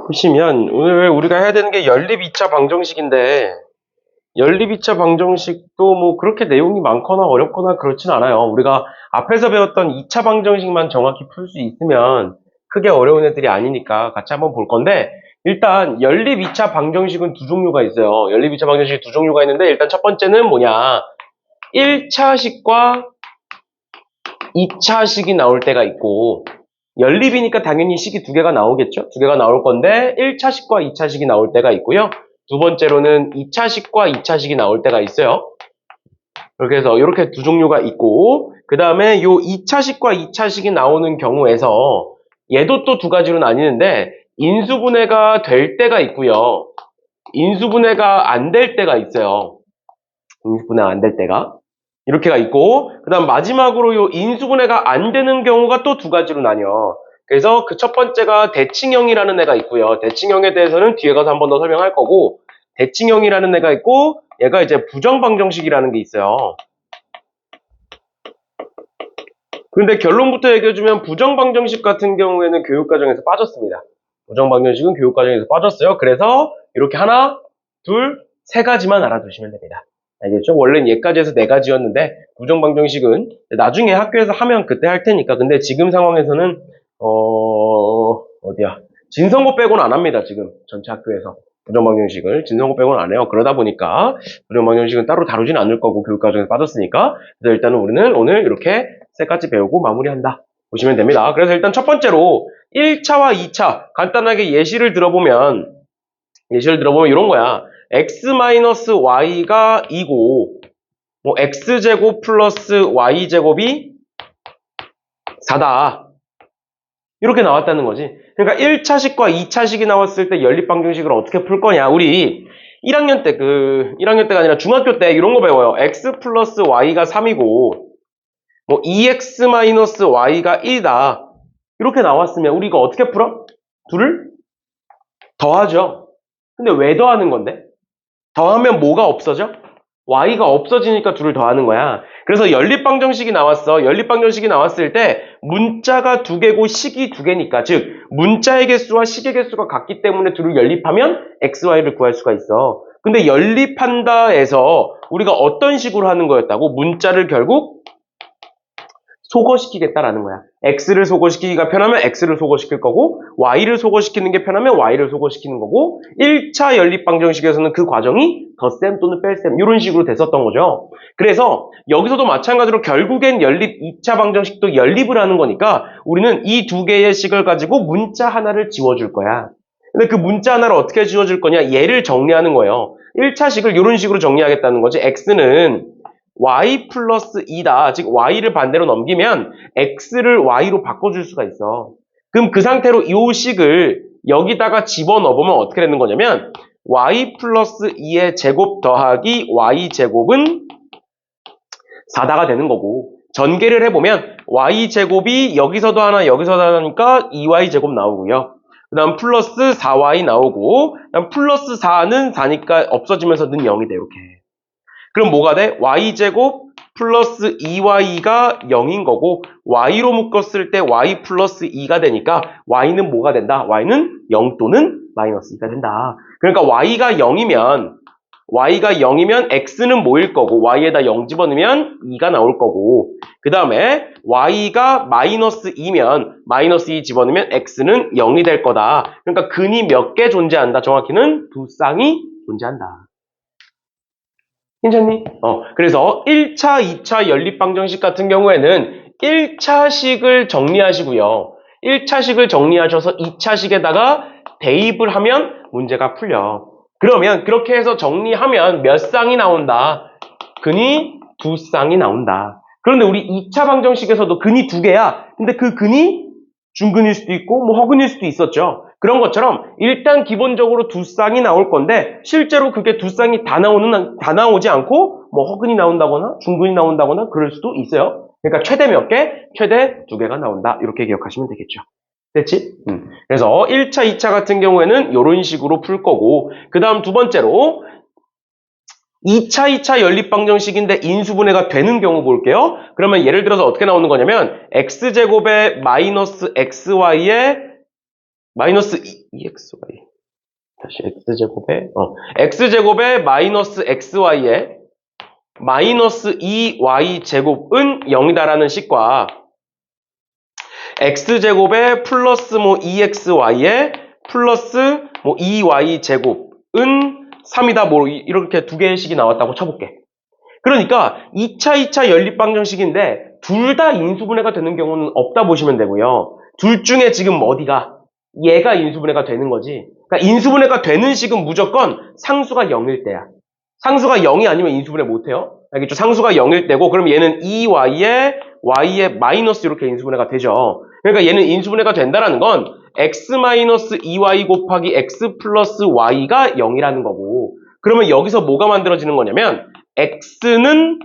보시면 오늘 우리가 해야 되는 게 연립 2차 방정식인데 연립 2차 방정식도 뭐 그렇게 내용이 많거나 어렵거나 그렇진 않아요. 우리가 앞에서 배웠던 2차 방정식만 정확히 풀 수 있으면 크게 어려운 애들이 아니니까 같이 한번 볼 건데 일단 연립 2차 방정식은 두 종류가 있어요. 연립 2차 방정식이 두 종류가 있는데 일단 첫 번째는 뭐냐 1차식과 2차식이 나올 때가 있고 연립이니까 당연히 식이 두 개가 나오겠죠? 두 개가 나올 건데 1차식과 2차식이 나올 때가 있고요. 두 번째로는 2차식과 2차식이 나올 때가 있어요. 이렇게 해서 이렇게 두 종류가 있고 그 다음에 요 2차식과 2차식이 나오는 경우에서 얘도 또 두 가지로 나뉘는데 인수분해가 될 때가 있고요. 인수분해가 안 될 때가 있어요. 인수분해가 안 될 때가. 이렇게가 있고 그 다음 마지막으로 요 인수분해가 안 되는 경우가 또 두 가지로 나뉘어. 그래서 그 첫 번째가 대칭형이라는 애가 있고요. 대칭형에 대해서는 뒤에 가서 한 번 더 설명할 거고 대칭형이라는 애가 있고 얘가 이제 부정방정식이라는 게 있어요. 근데 결론부터 얘기해주면 부정방정식 같은 경우에는 교육과정에서 빠졌습니다. 부정방정식은 교육과정에서 빠졌어요. 그래서 이렇게 하나, 둘, 세 가지만 알아두시면 됩니다. 알겠죠? 원래는 얘까지 해서 네 가지였는데 부정방정식은 나중에 학교에서 하면 그때 할 테니까 근데 지금 상황에서는 어디야? 진성고 빼고는 안 합니다. 지금 전체 학교에서 부정방정식을 진성고 빼고는 안 해요. 그러다 보니까 부정방정식은 따로 다루진 않을 거고 교육과정에서 빠졌으니까 그래서 일단은 우리는 오늘 이렇게 세 가지 배우고 마무리한다 보시면 됩니다. 그래서 일단 첫 번째로 1차와 2차 간단하게 예시를 들어보면 이런 거야. x-y가 2고 뭐 x제곱 플러스 y제곱이 4다. 이렇게 나왔다는 거지. 그러니까 1차식과 2차식이 나왔을 때 연립방정식을 어떻게 풀 거냐. 우리 1학년 때가 아니라 중학교 때 이런 거 배워요. x 플러스 y가 3이고 뭐 2x 마이너스 y가 1이다. 이렇게 나왔으면 우리 이거 어떻게 풀어? 둘을 더하죠. 근데 왜 더하는 건데? 더하면 뭐가 없어져? y가 없어지니까 둘을 더하는 거야. 그래서 연립방정식이 나왔어. 연립방정식이 나왔을 때 문자가 두 개고 식이 두 개니까 즉 문자의 개수와 식의 개수가 같기 때문에 둘을 연립하면 x, y를 구할 수가 있어. 근데 연립한다에서 우리가 어떤 식으로 하는 거였다고? 문자를 결국 소거시키겠다라는 거야. x를 소거시키기가 편하면 x를 소거시킬 거고 y를 소거시키는 게 편하면 y를 소거시키는 거고 1차 연립방정식에서는 그 과정이 덧셈 또는 뺄셈 이런 식으로 됐었던 거죠. 그래서 여기서도 마찬가지로 결국엔 연립 2차 방정식도 연립을 하는 거니까 우리는 이 두 개의 식을 가지고 문자 하나를 지워줄 거야. 근데 그 문자 하나를 어떻게 지워줄 거냐? 얘를 정리하는 거예요. 1차식을 이런 식으로 정리하겠다는 거지. x는 y 플러스 2다. 즉 y를 반대로 넘기면 x를 y로 바꿔줄 수가 있어. 그럼 그 상태로 이 식을 여기다가 집어넣으면 어떻게 되는 거냐면 y 플러스 2의 제곱 더하기 y 제곱은 4다가 되는 거고 전개를 해보면 y 제곱이 여기서도 하나 여기서도 하나니까 2y 제곱 나오고요. 그 다음 플러스 4y 나오고 그 다음 플러스 4는 4니까 없어지면서 는 0이 돼 이렇게. 그럼 뭐가 돼? y제곱 플러스 2y가 0인 거고 y로 묶었을 때 y 플러스 2가 되니까 y는 뭐가 된다? y는 0 또는 마이너스 2가 된다. 그러니까 y가 0이면 x는 뭐일 거고 y에다 0 집어넣으면 2가 나올 거고 그 다음에 y가 마이너스 2면 마이너스 2 집어넣으면 x는 0이 될 거다. 그러니까 근이 몇 개 존재한다? 정확히는 두 쌍이 존재한다. 괜찮니? 그래서 1차, 2차 연립방정식 같은 경우에는 1차식을 정리하시고요. 1차식을 정리하셔서 2차식에다가 대입을 하면 문제가 풀려. 그러면 그렇게 해서 정리하면 몇 쌍이 나온다? 근이 두 쌍이 나온다. 그런데 우리 2차 방정식에서도 근이 두 개야. 근데 그 근이 중근일 수도 있고 뭐 허근일 수도 있었죠. 그런 것처럼 일단 기본적으로 두 쌍이 나올 건데 실제로 그게 두 쌍이 다 나오지 않고 뭐 허근이 나온다거나 중근이 나온다거나 그럴 수도 있어요. 그러니까 최대 몇 개? 최대 두 개가 나온다. 이렇게 기억하시면 되겠죠. 됐지? 그래서 1차, 2차 같은 경우에는 이런 식으로 풀 거고 그 다음 두 번째로 2차 연립방정식인데 인수분해가 되는 경우 볼게요. 그러면 예를 들어서 어떻게 나오는 거냐면 x제곱에 마이너스 xy에 마이너스 2xy. 다시 x제곱에 마이너스 xy에 마이너스 2y제곱은 0이다라는 식과 x제곱에 플러스 뭐 2xy에 플러스 뭐 2y제곱은 3이다 뭐 이렇게 두 개의 식이 나왔다고 쳐볼게. 그러니까 2차 연립방정식인데 둘 다 인수분해가 되는 경우는 없다 보시면 되고요. 둘 중에 지금 어디가? 얘가 인수분해가 되는 거지. 그러니까 인수분해가 되는 식은 무조건 상수가 0일 때야. 상수가 0이 아니면 인수분해 못해요. 알겠죠? 상수가 0일 때고 그럼 얘는 2y에 마이너스 이렇게 인수분해가 되죠. 그러니까 얘는 인수분해가 된다라는 건 x-2y 곱하기 x 플러스 y가 0이라는 거고 그러면 여기서 뭐가 만들어지는 거냐면 x는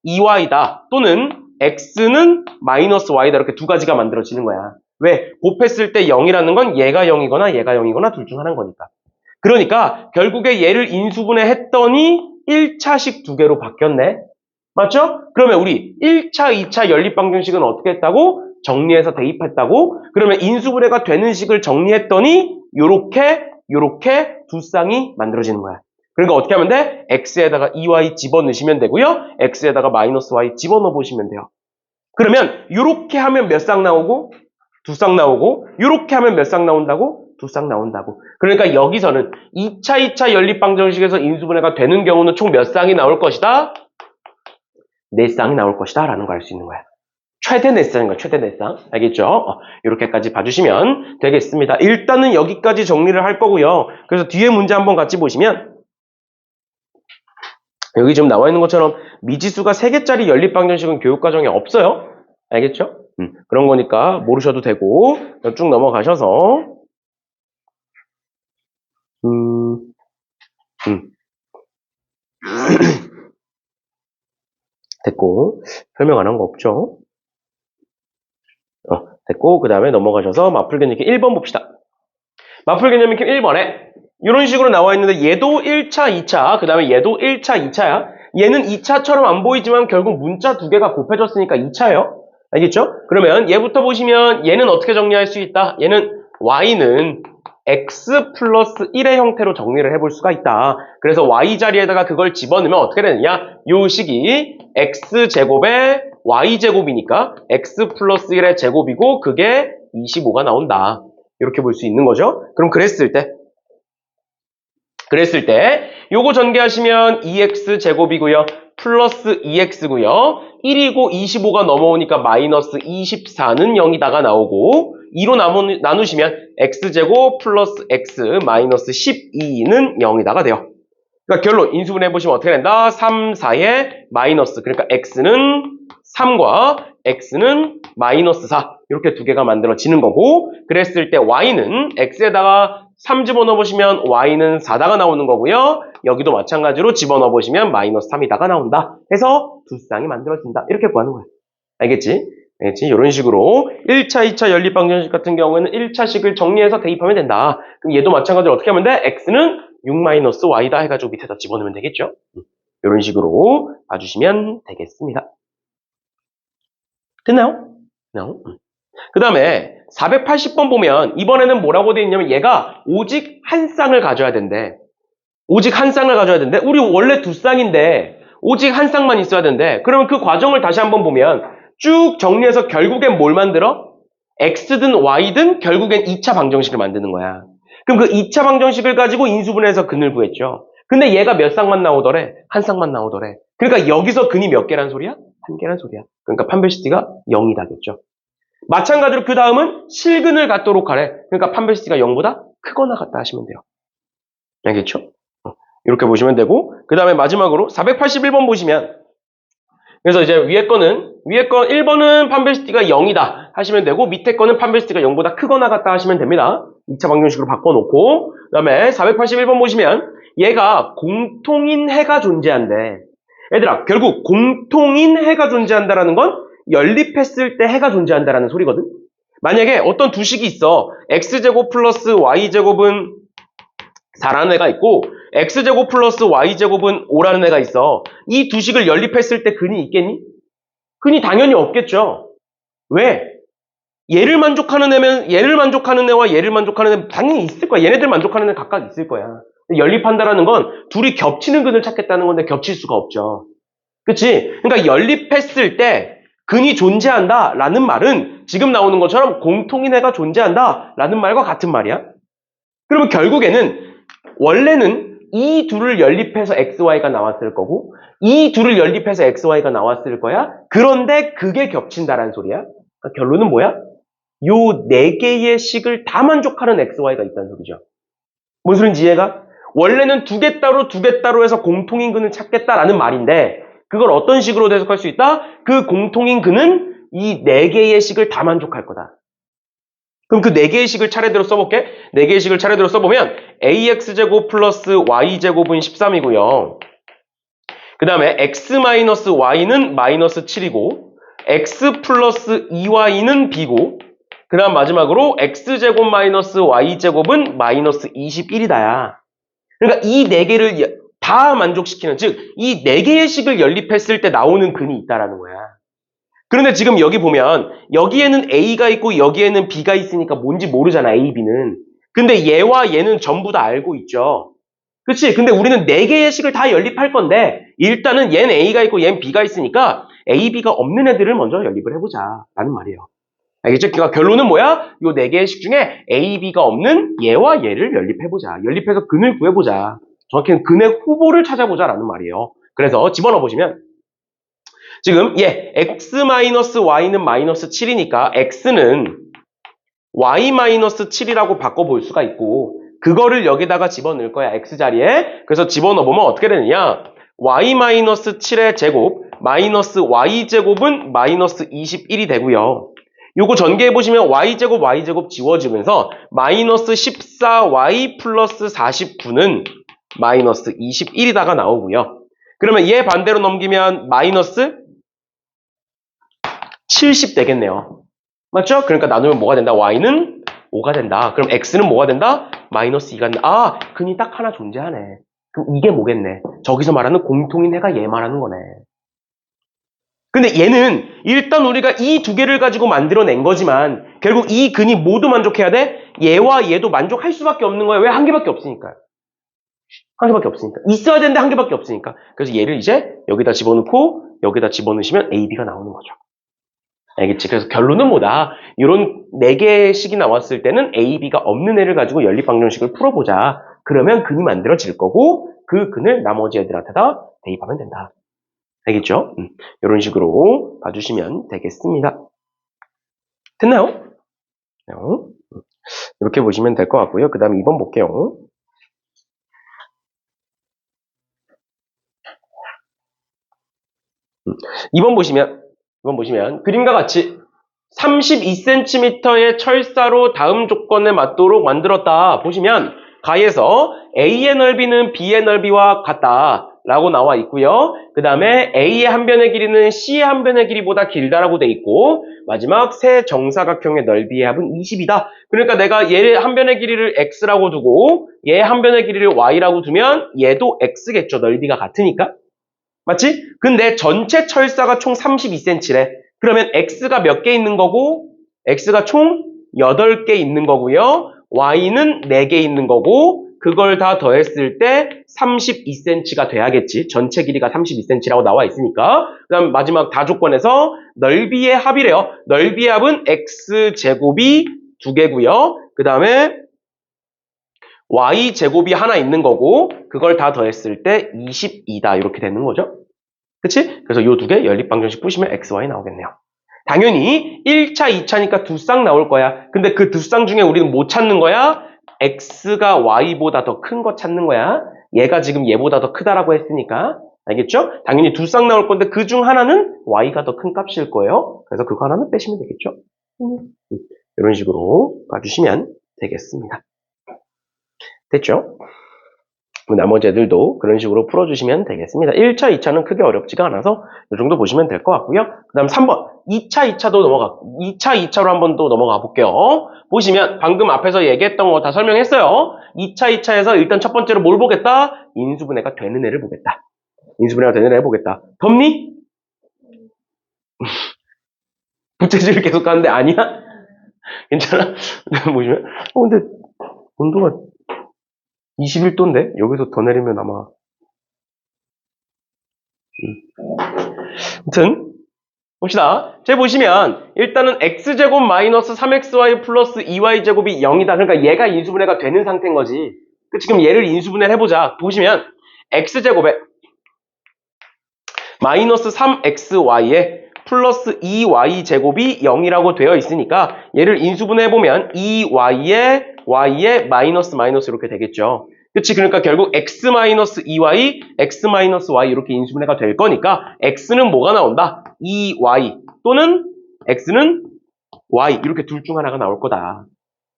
2y다 또는 x는 마이너스 y다 이렇게 두 가지가 만들어지는 거야. 왜? 곱했을 때 0이라는 건 얘가 0이거나 얘가 0이거나 둘 중 하나인 거니까. 그러니까 결국에 얘를 인수분해했더니 1차식 두 개로 바뀌었네. 맞죠? 그러면 우리 1차, 2차 연립방정식은 어떻게 했다고? 정리해서 대입했다고? 그러면 인수분해가 되는 식을 정리했더니 요렇게 두 쌍이 만들어지는 거야. 그러니까 어떻게 하면 돼? x에다가 2y 집어넣으시면 되고요. x에다가 마이너스 y 집어넣어 보시면 돼요. 그러면 요렇게 하면 몇 쌍 나오고? 두 쌍 나오고 요렇게 하면 몇 쌍 나온다고? 두 쌍 나온다고. 그러니까 여기서는 2차 연립방정식에서 인수분해가 되는 경우는 총 몇 쌍이 나올 것이다? 4쌍이 나올 것이다 라는 걸 알 수 있는 거야. 최대 4쌍인 거야. 최대 4쌍. 알겠죠? 이렇게까지 봐주시면 되겠습니다. 일단은 여기까지 정리를 할 거고요. 그래서 뒤에 문제 한번 같이 보시면 여기 지금 나와 있는 것처럼 미지수가 3개짜리 연립방정식은 교육과정에 없어요. 알겠죠? 그런 거니까 모르셔도 되고 쭉 넘어가셔서 됐고 설명 안 한 거 없죠? 됐고 그 다음에 넘어가셔서 마플 개념 1번 봅시다. 마플 개념 1번에 이런 식으로 나와 있는데 얘도 1차, 2차 그 다음에 얘도 1차, 2차야. 얘는 2차처럼 안 보이지만 결국 문자 두 개가 곱해졌으니까 2차예요. 알겠죠? 그러면 얘부터 보시면 얘는 어떻게 정리할 수 있다? 얘는 y는 x 플러스 1의 형태로 정리를 해볼 수가 있다. 그래서 y 자리에다가 그걸 집어넣으면 어떻게 되느냐? 요 식이 x제곱에 y제곱이니까 x 플러스 1의 제곱이고 그게 25가 나온다. 이렇게 볼 수 있는 거죠. 그럼 그랬을 때 요거 전개하시면 2x제곱이고요. 플러스 2x고요. 1이고 25가 넘어오니까 마이너스 24는 0이다가 나오고 2로 나누시면 x제곱 플러스 x 마이너스 12는 0이다가 돼요. 그러니까 결론 인수분해 해보시면 어떻게 된다? 3, 4의 마이너스 그러니까 x는 3과 x는 마이너스 4 이렇게 두 개가 만들어지는 거고 그랬을 때 y는 x에다가 3 집어넣어보시면 y는 4다가 나오는 거고요. 여기도 마찬가지로 집어넣어보시면 마이너스 3이다가 나온다. 해서 두 쌍이 만들어진다. 이렇게 구하는 거야. 알겠지? 알겠지? 이런 식으로 1차, 2차 연립방정식 같은 경우에는 1차식을 정리해서 대입하면 된다. 그럼 얘도 마찬가지로 어떻게 하면 돼? x는 6-y다 해가지고 밑에다 집어넣으면 되겠죠? 이런 식으로 봐주시면 되겠습니다. 됐나요? 그 다음에 480번 보면 이번에는 뭐라고 되어 있냐면 얘가 오직 한 쌍을 가져야 된대. 오직 한 쌍을 가져야 된대. 우리 원래 두 쌍인데 오직 한 쌍만 있어야 된대. 그러면 그 과정을 다시 한번 보면 쭉 정리해서 결국엔 뭘 만들어? x든 y든 결국엔 2차 방정식을 만드는 거야. 그럼 그 2차 방정식을 가지고 인수분해해서 근을 구했죠. 근데 얘가 몇 쌍만 나오더래? 한 쌍만 나오더래. 그러니까 여기서 근이 몇 개란 소리야? 한 개란 소리야. 그러니까 판별시티가 0이다겠죠. 마찬가지로 그 다음은 실근을 갖도록 하래. 그러니까 판별시티가 0보다 크거나 같다 하시면 돼요. 알겠죠? 이렇게 보시면 되고 그 다음에 마지막으로 481번 보시면 그래서 이제 위에 거 1번은 판별시티가 0이다 하시면 되고 밑에 거는 판별시티가 0보다 크거나 같다 하시면 됩니다. 2차 방정식으로 바꿔놓고 그 다음에 481번 보시면 얘가 공통인 해가 존재한대. 얘들아 결국 공통인 해가 존재한다라는 건 연립했을 때 해가 존재한다라는 소리거든. 만약에 어떤 두 식이 있어. x제곱 플러스 y제곱은 4라는 애가 있고 x제곱 플러스 y제곱은 5라는 애가 있어. 이 두 식을 연립했을 때 근이 있겠니? 근이 당연히 없겠죠. 왜? 얘를 만족하는 애면 얘를 만족하는 애와 얘를 만족하는 애 당연히 있을 거야. 얘네들 만족하는 애 각각 있을 거야. 연립한다라는 건 둘이 겹치는 근을 찾겠다는 건데 겹칠 수가 없죠. 그치? 그러니까 연립했을 때 근이 존재한다라는 말은 지금 나오는 것처럼 공통인해가 존재한다라는 말과 같은 말이야. 그러면 결국에는 원래는 이 둘을 연립해서 XY가 나왔을 거고 이 둘을 연립해서 XY가 나왔을 거야. 그런데 그게 겹친다라는 소리야. 그러니까 결론은 뭐야? 요 네 개의 식을 다 만족하는 XY가 있다는 소리죠. 뭔 소린지 이해가? 원래는 두 개 따로 해서 공통인근을 찾겠다라는 말인데 그걸 어떤 식으로 해석할 수 있다? 그 공통인근은 이 네 개의 식을 다 만족할 거다. 그럼 그 네 개의 식을 차례대로 써볼게. 네 개의 식을 차례대로 써보면 ax제곱 플러스 y제곱은 13이고요. 그 다음에 x-y는 마이너스 7이고 x 플러스 2y는 b고 그 다음 마지막으로 x제곱 마이너스 y제곱은 마이너스 21이다야. 그러니까 이 네 개를 다 만족시키는, 즉 이 네 개의 식을 연립했을 때 나오는 근이 있다라는 거야. 그런데 지금 여기 보면 여기에는 A가 있고 여기에는 B가 있으니까 뭔지 모르잖아, A, B는. 근데 얘와 얘는 전부 다 알고 있죠. 그치? 근데 우리는 네 개의 식을 다 연립할 건데 일단은 얘는 A가 있고 얘는 B가 있으니까 A, B가 없는 애들을 먼저 연립을 해보자 라는 말이에요. 알겠죠? 그러니까 결론은 뭐야? 요 네 개의 식 중에 A, B가 없는 얘와 얘를 연립해보자. 연립해서 근을 구해보자. 정확히는 근의 후보를 찾아보자라는 말이에요. 그래서 집어넣어 보시면 지금 x-y는 마이너스 7이니까 x는 y-7이라고 바꿔볼 수가 있고 그거를 여기다가 집어넣을 거야. x 자리에. 그래서 집어넣어보면 어떻게 되느냐? y-7의 제곱 마이너스 y제곱은 마이너스 21이 되고요. 요거 전개해보시면 y제곱 지워지면서 마이너스 14y 플러스 49는 마이너스 21이다가 나오고요. 그러면 얘 반대로 넘기면 마이너스 70 되겠네요. 맞죠? 그러니까 나누면 뭐가 된다? y는 5가 된다. 그럼 x는 뭐가 된다? 마이너스 2가 된다. 아, 근이 딱 하나 존재하네. 그럼 이게 뭐겠네? 저기서 말하는 공통인해가 얘 말하는 거네. 근데 얘는 일단 우리가 이 두 개를 가지고 만들어낸 거지만 결국 이 근이 모두 만족해야 돼? 얘와 얘도 만족할 수밖에 없는 거야. 왜? 한 개밖에 없으니까. 한 개밖에 없으니까. 있어야 되는데 한 개밖에 없으니까. 그래서 얘를 이제 여기다 집어넣고 여기다 집어넣으시면 A, B가 나오는 거죠. 알겠지? 그래서 결론은 뭐다? 이런 네 개의 식이 나왔을 때는 A, B가 없는 애를 가지고 연립방정식을 풀어보자. 그러면 근이 만들어질 거고 그 근을 나머지 애들한테다 대입하면 된다. 알겠죠? 이런 식으로 봐주시면 되겠습니다. 됐나요? 네. 이렇게 보시면 될 것 같고요. 그 다음에 2번 볼게요. 이번 보시면 그림과 같이 32cm의 철사로 다음 조건에 맞도록 만들었다. 보시면 가에서 A의 넓이는 B의 넓이와 같다 라고 나와 있고요. 그 다음에 A의 한 변의 길이는 C의 한 변의 길이보다 길다라고 돼 있고 마지막 세 정사각형의 넓이의 합은 20이다. 그러니까 내가 얘 한 변의 길이를 X라고 두고 얘 한 변의 길이를 Y라고 두면 얘도 X겠죠. 넓이가 같으니까. 맞지? 근데 전체 철사가 총 32cm래. 그러면 X가 몇 개 있는 거고 X가 총 8개 있는 거고요. Y는 4개 있는 거고 그걸 다 더했을 때 32cm가 돼야겠지. 전체 길이가 32cm라고 나와 있으니까. 그 다음 마지막 다조건에서 넓이의 합이래요. 넓이의 합은 X제곱이 2개고요. 그 다음에 y제곱이 하나 있는 거고 그걸 다 더했을 때 22다 이렇게 되는 거죠. 그치? 그래서 요 두 개 연립방정식 푸시면 xy 나오겠네요. 당연히 1차, 2차니까 두 쌍 나올 거야. 근데 그 두 쌍 중에 우리는 뭐 찾는 거야? x가 y보다 더 큰 거 찾는 거야. 얘가 지금 얘보다 더 크다라고 했으니까. 알겠죠? 당연히 두 쌍 나올 건데 그 중 하나는 y가 더 큰 값일 거예요. 그래서 그거 하나는 빼시면 되겠죠? 이런 식으로 봐주시면 되겠습니다. 됐죠? 나머지 애들도 그런 식으로 풀어주시면 되겠습니다. 1차, 2차는 크게 어렵지가 않아서 이 정도 보시면 될 것 같고요. 그 다음 3번. 2차, 2차로 한번 또 넘어가 볼게요. 보시면 방금 앞에서 얘기했던 거 다 설명했어요. 2차, 2차에서 일단 첫 번째로 뭘 보겠다? 인수분해가 되는 애를 보겠다. 인수분해가 되는 애를 보겠다. 덥니? 부채질을 계속 하는데 아니야? 괜찮아? 보시면 근데 온도가 21도인데 여기서 더 내리면 아마 아무튼 봅시다. 제 보시면 일단은 x제곱 마이너스 3xy 플러스 2y제곱이 0이다. 그러니까 얘가 인수분해가 되는 상태인 거지. 지금 얘를 인수분해를 해보자. 보시면 x제곱에 마이너스 3xy에 플러스 2y제곱이 0이라고 되어 있으니까 얘를 인수분해해보면 2y에 y에 마이너스 마이너스 이렇게 되겠죠. 그치? 그러니까 결국 x 마이너스 2y, x 마이너스 y 이렇게 인수분해가 될 거니까 x는 뭐가 나온다? 2y 또는 x는 y 이렇게 둘 중 하나가 나올 거다.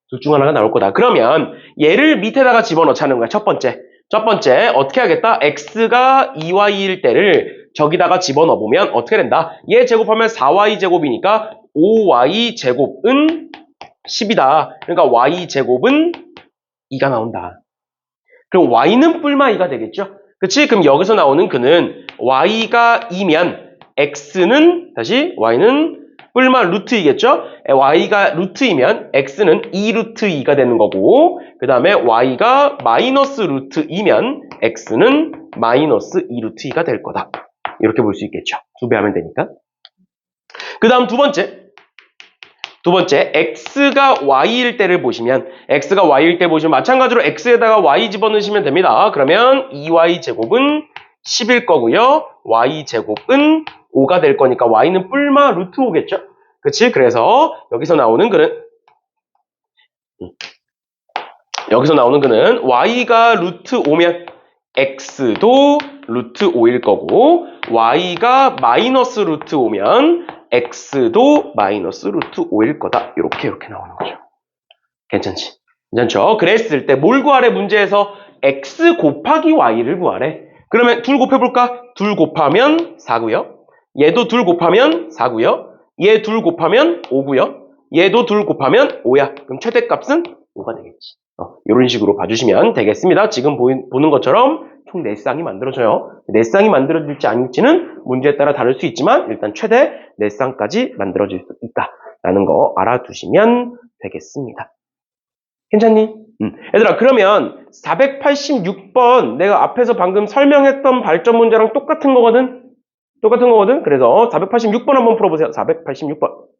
둘 중 하나가 나올 거다. 그러면 얘를 밑에다가 집어넣자는 거야. 첫 번째. 첫 번째 어떻게 하겠다? x가 2y일 때를 저기다가 집어넣어보면 어떻게 된다? 얘 제곱하면 4y 제곱이니까 5y 제곱은 10이다. 그러니까 y 제곱은 2가 나온다. 그럼 y는 뿔마 2가 되겠죠? 그치? 그럼 여기서 나오는 그는 y가 2면 x는 다시 y는 뿔마 루트 2겠죠? y가 루트이면 x는 2 루트 2가 되는 거고 그 다음에 y가 마이너스 루트 2면 x는 마이너스 2 루트 2가 될 거다. 이렇게 볼 수 있겠죠. 두 배 하면 되니까. 그 다음 두 번째 x가 y일 때를 보시면 x가 y일 때 보시면 마찬가지로 x에다가 y 집어넣으시면 됩니다. 그러면 2y 제곱은 10일 거고요. y 제곱은 5가 될 거니까 y는 뿔마 루트 5겠죠. 그치? 그래서 여기서 나오는 그는 y가 루트 5면 x도 루트 5일 거고 y가 마이너스 루트 5면 x도 마이너스 루트 5일 거다. 이렇게 나오는 거죠. 괜찮지? 괜찮죠? 그랬을 때 뭘 구하래? 문제에서 x 곱하기 y를 구하래. 그러면 둘 곱해볼까? 둘 곱하면 4고요. 얘도 둘 곱하면 4고요. 얘 둘 곱하면 5고요. 얘도 둘 곱하면 5야. 그럼 최대값은 5가 되겠지. 이런 식으로 봐주시면 되겠습니다. 지금 보는 것처럼 총 4쌍이 만들어져요. 4쌍이 만들어질지 아닐지는 문제에 따라 다를 수 있지만 일단 최대 4쌍까지 만들어질 수 있다라는 거 알아두시면 되겠습니다. 괜찮니? 얘들아 그러면 486번 내가 앞에서 방금 설명했던 발전 문제랑 똑같은 거거든? 그래서 486번 한번 풀어보세요. 486번.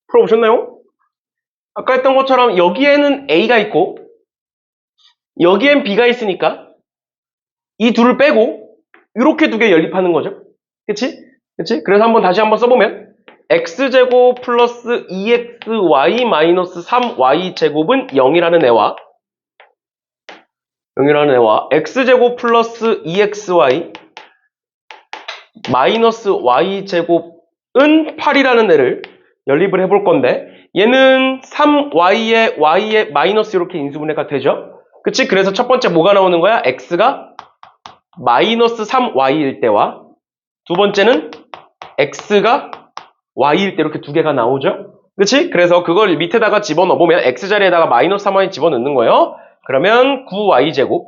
풀어보셨나요? 아까 했던 것처럼 여기에는 A가 있고 여기엔 B가 있으니까 이 둘을 빼고 이렇게 두 개 연립하는 거죠. 그치? 그치? 그래서 다시 한번 써보면 x제곱 플러스 2xy 마이너스 3y 제곱은 0이라는 애와 x제곱 플러스 2xy 마이너스 y 제곱은 8이라는 애를 연립을 해볼 건데 얘는 3y에 y에 마이너스 이렇게 인수분해가 되죠. 그치? 그래서 첫 번째 뭐가 나오는 거야? x가 마이너스 3y일 때와 두 번째는 x가 y일 때 이렇게 두 개가 나오죠. 그치? 그래서 그걸 밑에다가 집어넣어보면 x 자리에다가 마이너스 3y 집어넣는 거예요. 그러면 9y제곱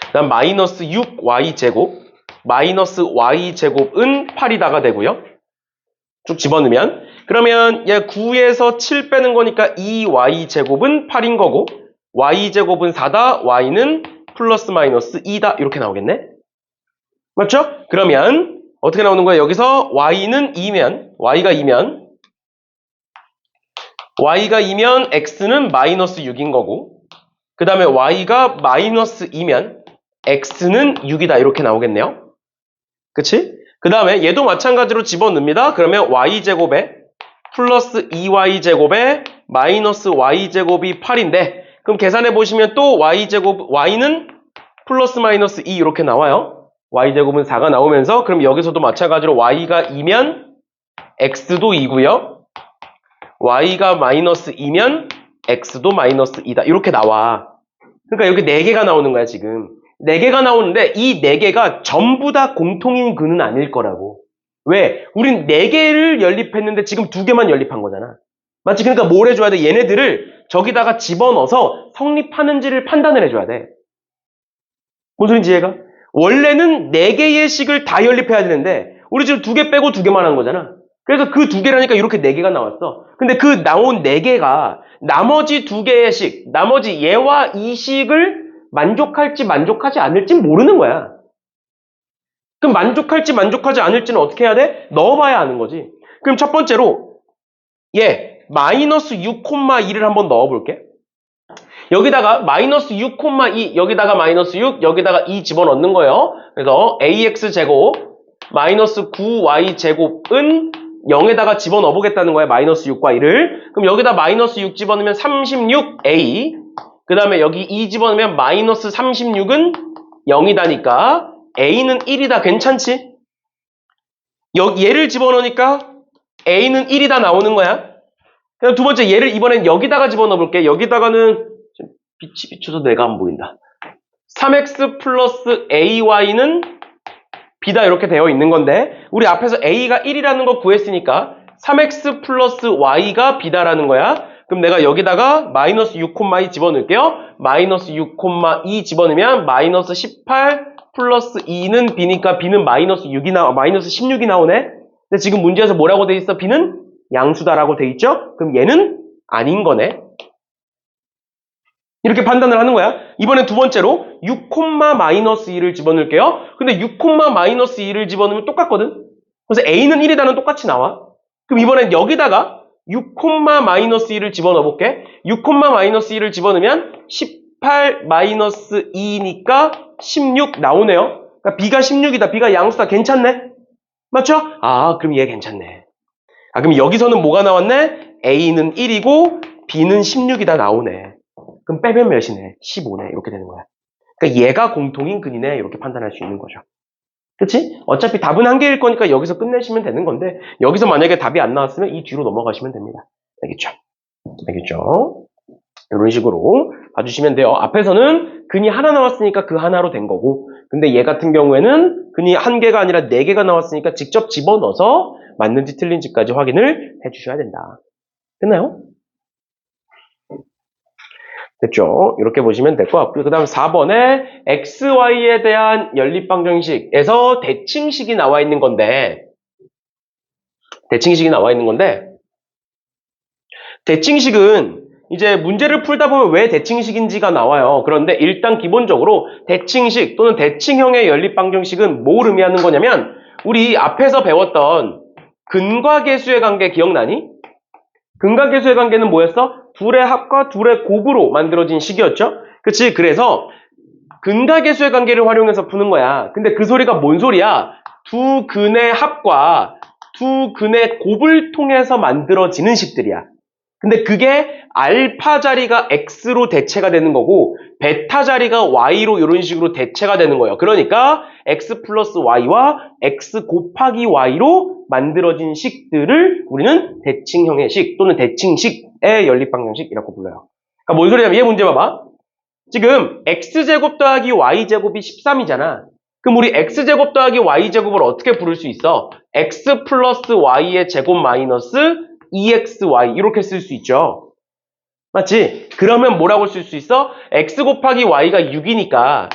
그 다음 마이너스 6y제곱 마이너스 y제곱은 8이다가 되고요. 쭉 집어넣으면 그러면 얘 9에서 7 빼는 거니까 2y제곱은 8인 거고 y제곱은 4다, y는 플러스 마이너스 2다 이렇게 나오겠네? 맞죠? 그러면 어떻게 나오는 거야? 여기서 y는 2면 y가 2면 x는 마이너스 6인 거고 그 다음에 y가 마이너스 2면 x는 6이다 이렇게 나오겠네요. 그치? 그 다음에 얘도 마찬가지로 집어넣습니다. 그러면 y제곱에 플러스 2y제곱에 마이너스 y제곱이 8인데 그럼 계산해 보시면 또 y는 플러스 마이너스 2 이렇게 나와요. y제곱은 4가 나오면서 그럼 여기서도 마찬가지로 y가 2면 x도 2고요. y가 마이너스 2면 x도 마이너스 2다. 이렇게 나와. 그러니까 여기 4개가 나오는 거야 지금. 4개가 나오는데 이 4개가 전부 다 공통인 근은 아닐 거라고. 왜? 우린 4개를 연립했는데 지금 2개만 연립한 거잖아. 맞지? 그러니까 뭘 해줘야 돼? 얘네들을 저기다가 집어넣어서 성립하는지를 판단을 해줘야 돼. 무슨 소리인지 이해가? 원래는 4개의 식을 다 연립해야 되는데 우리 지금 2개 빼고 2개만 한 거잖아. 그래서 그 2개라니까 이렇게 4개가 나왔어. 근데 그 나온 4개가 나머지 2개의 식, 나머지 얘와 이 식을 만족할지 만족하지 않을지 모르는 거야. 그럼 만족할지 만족하지 않을지는 어떻게 해야 돼? 넣어봐야 아는 거지. 그럼 첫 번째로 얘 마이너스 6,2를 한번 넣어볼게. 여기다가 마이너스 6,2 여기다가 마이너스 6 여기다가 2 집어넣는 거예요. 그래서 ax제곱 마이너스 9y제곱은 0에다가 집어넣어보겠다는 거야. 마이너스 6과 2를. 그럼 여기다 마이너스 6 집어넣으면 36a 그 다음에 여기 2 집어넣으면 마이너스 36은 0이다니까 a는 1이다. 괜찮지? 얘를 집어넣으니까 a는 1이다 나오는 거야. 그럼 두 번째 얘를 이번엔 여기다가 집어넣어볼게. 여기다가는 빛이 비춰서 내가 안 보인다. 3x 플러스 ay는 b다 이렇게 되어 있는 건데 우리 앞에서 a가 1이라는 거 구했으니까 3x 플러스 y가 b다라는 거야. 그럼 내가 여기다가 마이너스 6,2 집어넣을게요. 마이너스 6,2 집어넣으면 마이너스 18 플러스 2는 b니까 b는 마이너스 16이 나오네. 근데 지금 문제에서 뭐라고 돼 있어? b는 양수다라고 돼 있죠? 그럼 얘는 아닌 거네. 이렇게 판단을 하는 거야. 이번엔 두 번째로 6,-2를 집어넣을게요. 근데 6,-2를 집어넣으면 똑같거든. 그래서 a는 1이다는 똑같이 나와. 그럼 이번엔 여기다가 6,-2를 집어넣어볼게. 6,-2를 집어넣으면 18-2니까 16 나오네요. 그러니까 b가 16이다. b가 양수다. 괜찮네? 맞죠? 아, 그럼 얘 괜찮네. 아, 그럼 여기서는 뭐가 나왔네? a는 1이고 b는 16이다 나오네. 그럼 빼면 몇이네? 15네. 이렇게 되는 거야. 그러니까 얘가 공통인 근이네. 이렇게 판단할 수 있는 거죠. 그치? 어차피 답은 한 개일 거니까 여기서 끝내시면 되는 건데 여기서 만약에 답이 안 나왔으면 이 뒤로 넘어가시면 됩니다. 알겠죠? 알겠죠? 이런 식으로 봐주시면 돼요. 앞에서는 근이 하나 나왔으니까 그 하나로 된 거고 근데 얘 같은 경우에는 근이 한 개가 아니라 4개가 나왔으니까 직접 집어넣어서 맞는지 틀린지까지 확인을 해주셔야 된다. 됐나요? 됐죠? 이렇게 보시면 될 것 같고요. 그 다음 4번에 XY에 대한 연립방정식에서 대칭식이 나와 있는 건데 대칭식은 이제 문제를 풀다 보면 왜 대칭식인지가 나와요. 그런데 일단 기본적으로 대칭식 또는 대칭형의 연립방정식은 뭘 의미하는 거냐면 우리 앞에서 배웠던 근과 계수의 관계 기억나니? 근과 계수의 관계는 뭐였어? 둘의 합과 둘의 곱으로 만들어진 식이었죠? 그치? 그래서 근과 계수의 관계를 활용해서 푸는 거야. 근데 그 소리가 뭔 소리야? 두 근의 합과 두 근의 곱을 통해서 만들어지는 식들이야. 근데 그게 알파 자리가 x로 대체가 되는 거고 베타 자리가 y로 이런 식으로 대체가 되는 거예요. 그러니까 x 플러스 y와 x 곱하기 y로 만들어진 식들을 우리는 대칭형의 식 또는 대칭식의 연립방정식이라고 불러요. 그러니까 뭔 소리냐면 얘 문제 봐봐. 지금 x제곱 더하기 y제곱이 13이잖아. 그럼 우리 x제곱 더하기 y제곱을 어떻게 부를 수 있어? x 플러스 y의 제곱 마이너스 2xy 이렇게 쓸 수 있죠. 맞지? 그러면 뭐라고 쓸 수 있어? x 곱하기 y가 6이니까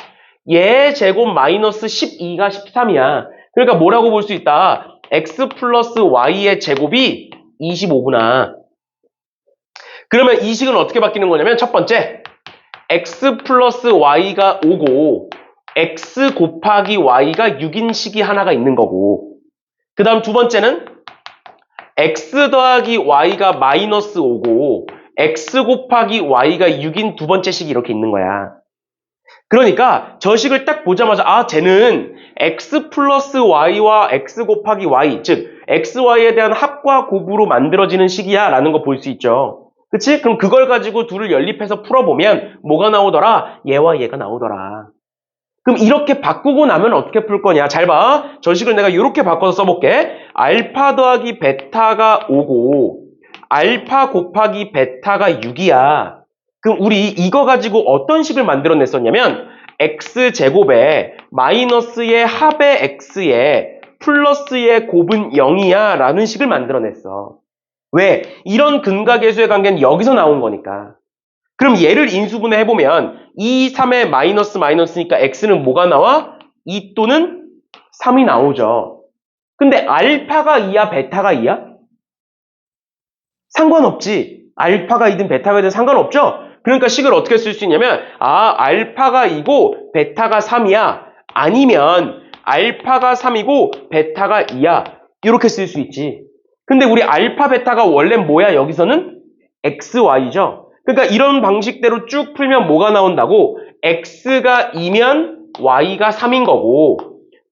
얘 제곱 마이너스 12가 13이야. 그러니까 뭐라고 볼 수 있다? x 플러스 y의 제곱이 25구나. 그러면 이 식은 어떻게 바뀌는 거냐면 첫 번째 x 플러스 y가 5고 x 곱하기 y가 6인 식이 하나가 있는 거고 그 다음 두 번째는 x 더하기 y가 마이너스 5고 x 곱하기 y가 6인 두 번째 식이 이렇게 있는 거야. 그러니까 저 식을 딱 보자마자 아 쟤는 x 플러스 y와 x 곱하기 y 즉 xy에 대한 합과 곱으로 만들어지는 식이야 라는 거 볼 수 있죠. 그치? 그럼 그걸 가지고 둘을 연립해서 풀어보면 뭐가 나오더라? 얘와 얘가 나오더라. 그럼 이렇게 바꾸고 나면 어떻게 풀 거냐? 잘 봐. 저 식을 내가 이렇게 바꿔서 써볼게. 알파 더하기 베타가 5고 알파 곱하기 베타가 6이야. 그럼 우리 이거 가지고 어떤 식을 만들어냈었냐면 x제곱에 마이너스의 합의 x에 플러스의 곱은 0이야 라는 식을 만들어냈어. 왜? 이런 근과 계수의 관계는 여기서 나온 거니까. 그럼 얘를 인수분해 해보면 2, 3의 마이너스 마이너스니까 x는 뭐가 나와? 2 또는 3이 나오죠. 근데 알파가 2야 베타가 2야? 상관없지. 알파가 2든 베타가 2든 상관없죠? 그러니까 식을 어떻게 쓸 수 있냐면 알파가 2고 베타가 3이야. 아니면 알파가 3이고 베타가 2야. 이렇게 쓸 수 있지. 근데 우리 알파 베타가 원래 뭐야? 여기서는 xy죠. 그러니까 이런 방식대로 쭉 풀면 뭐가 나온다고? x가 2면 y가 3인 거고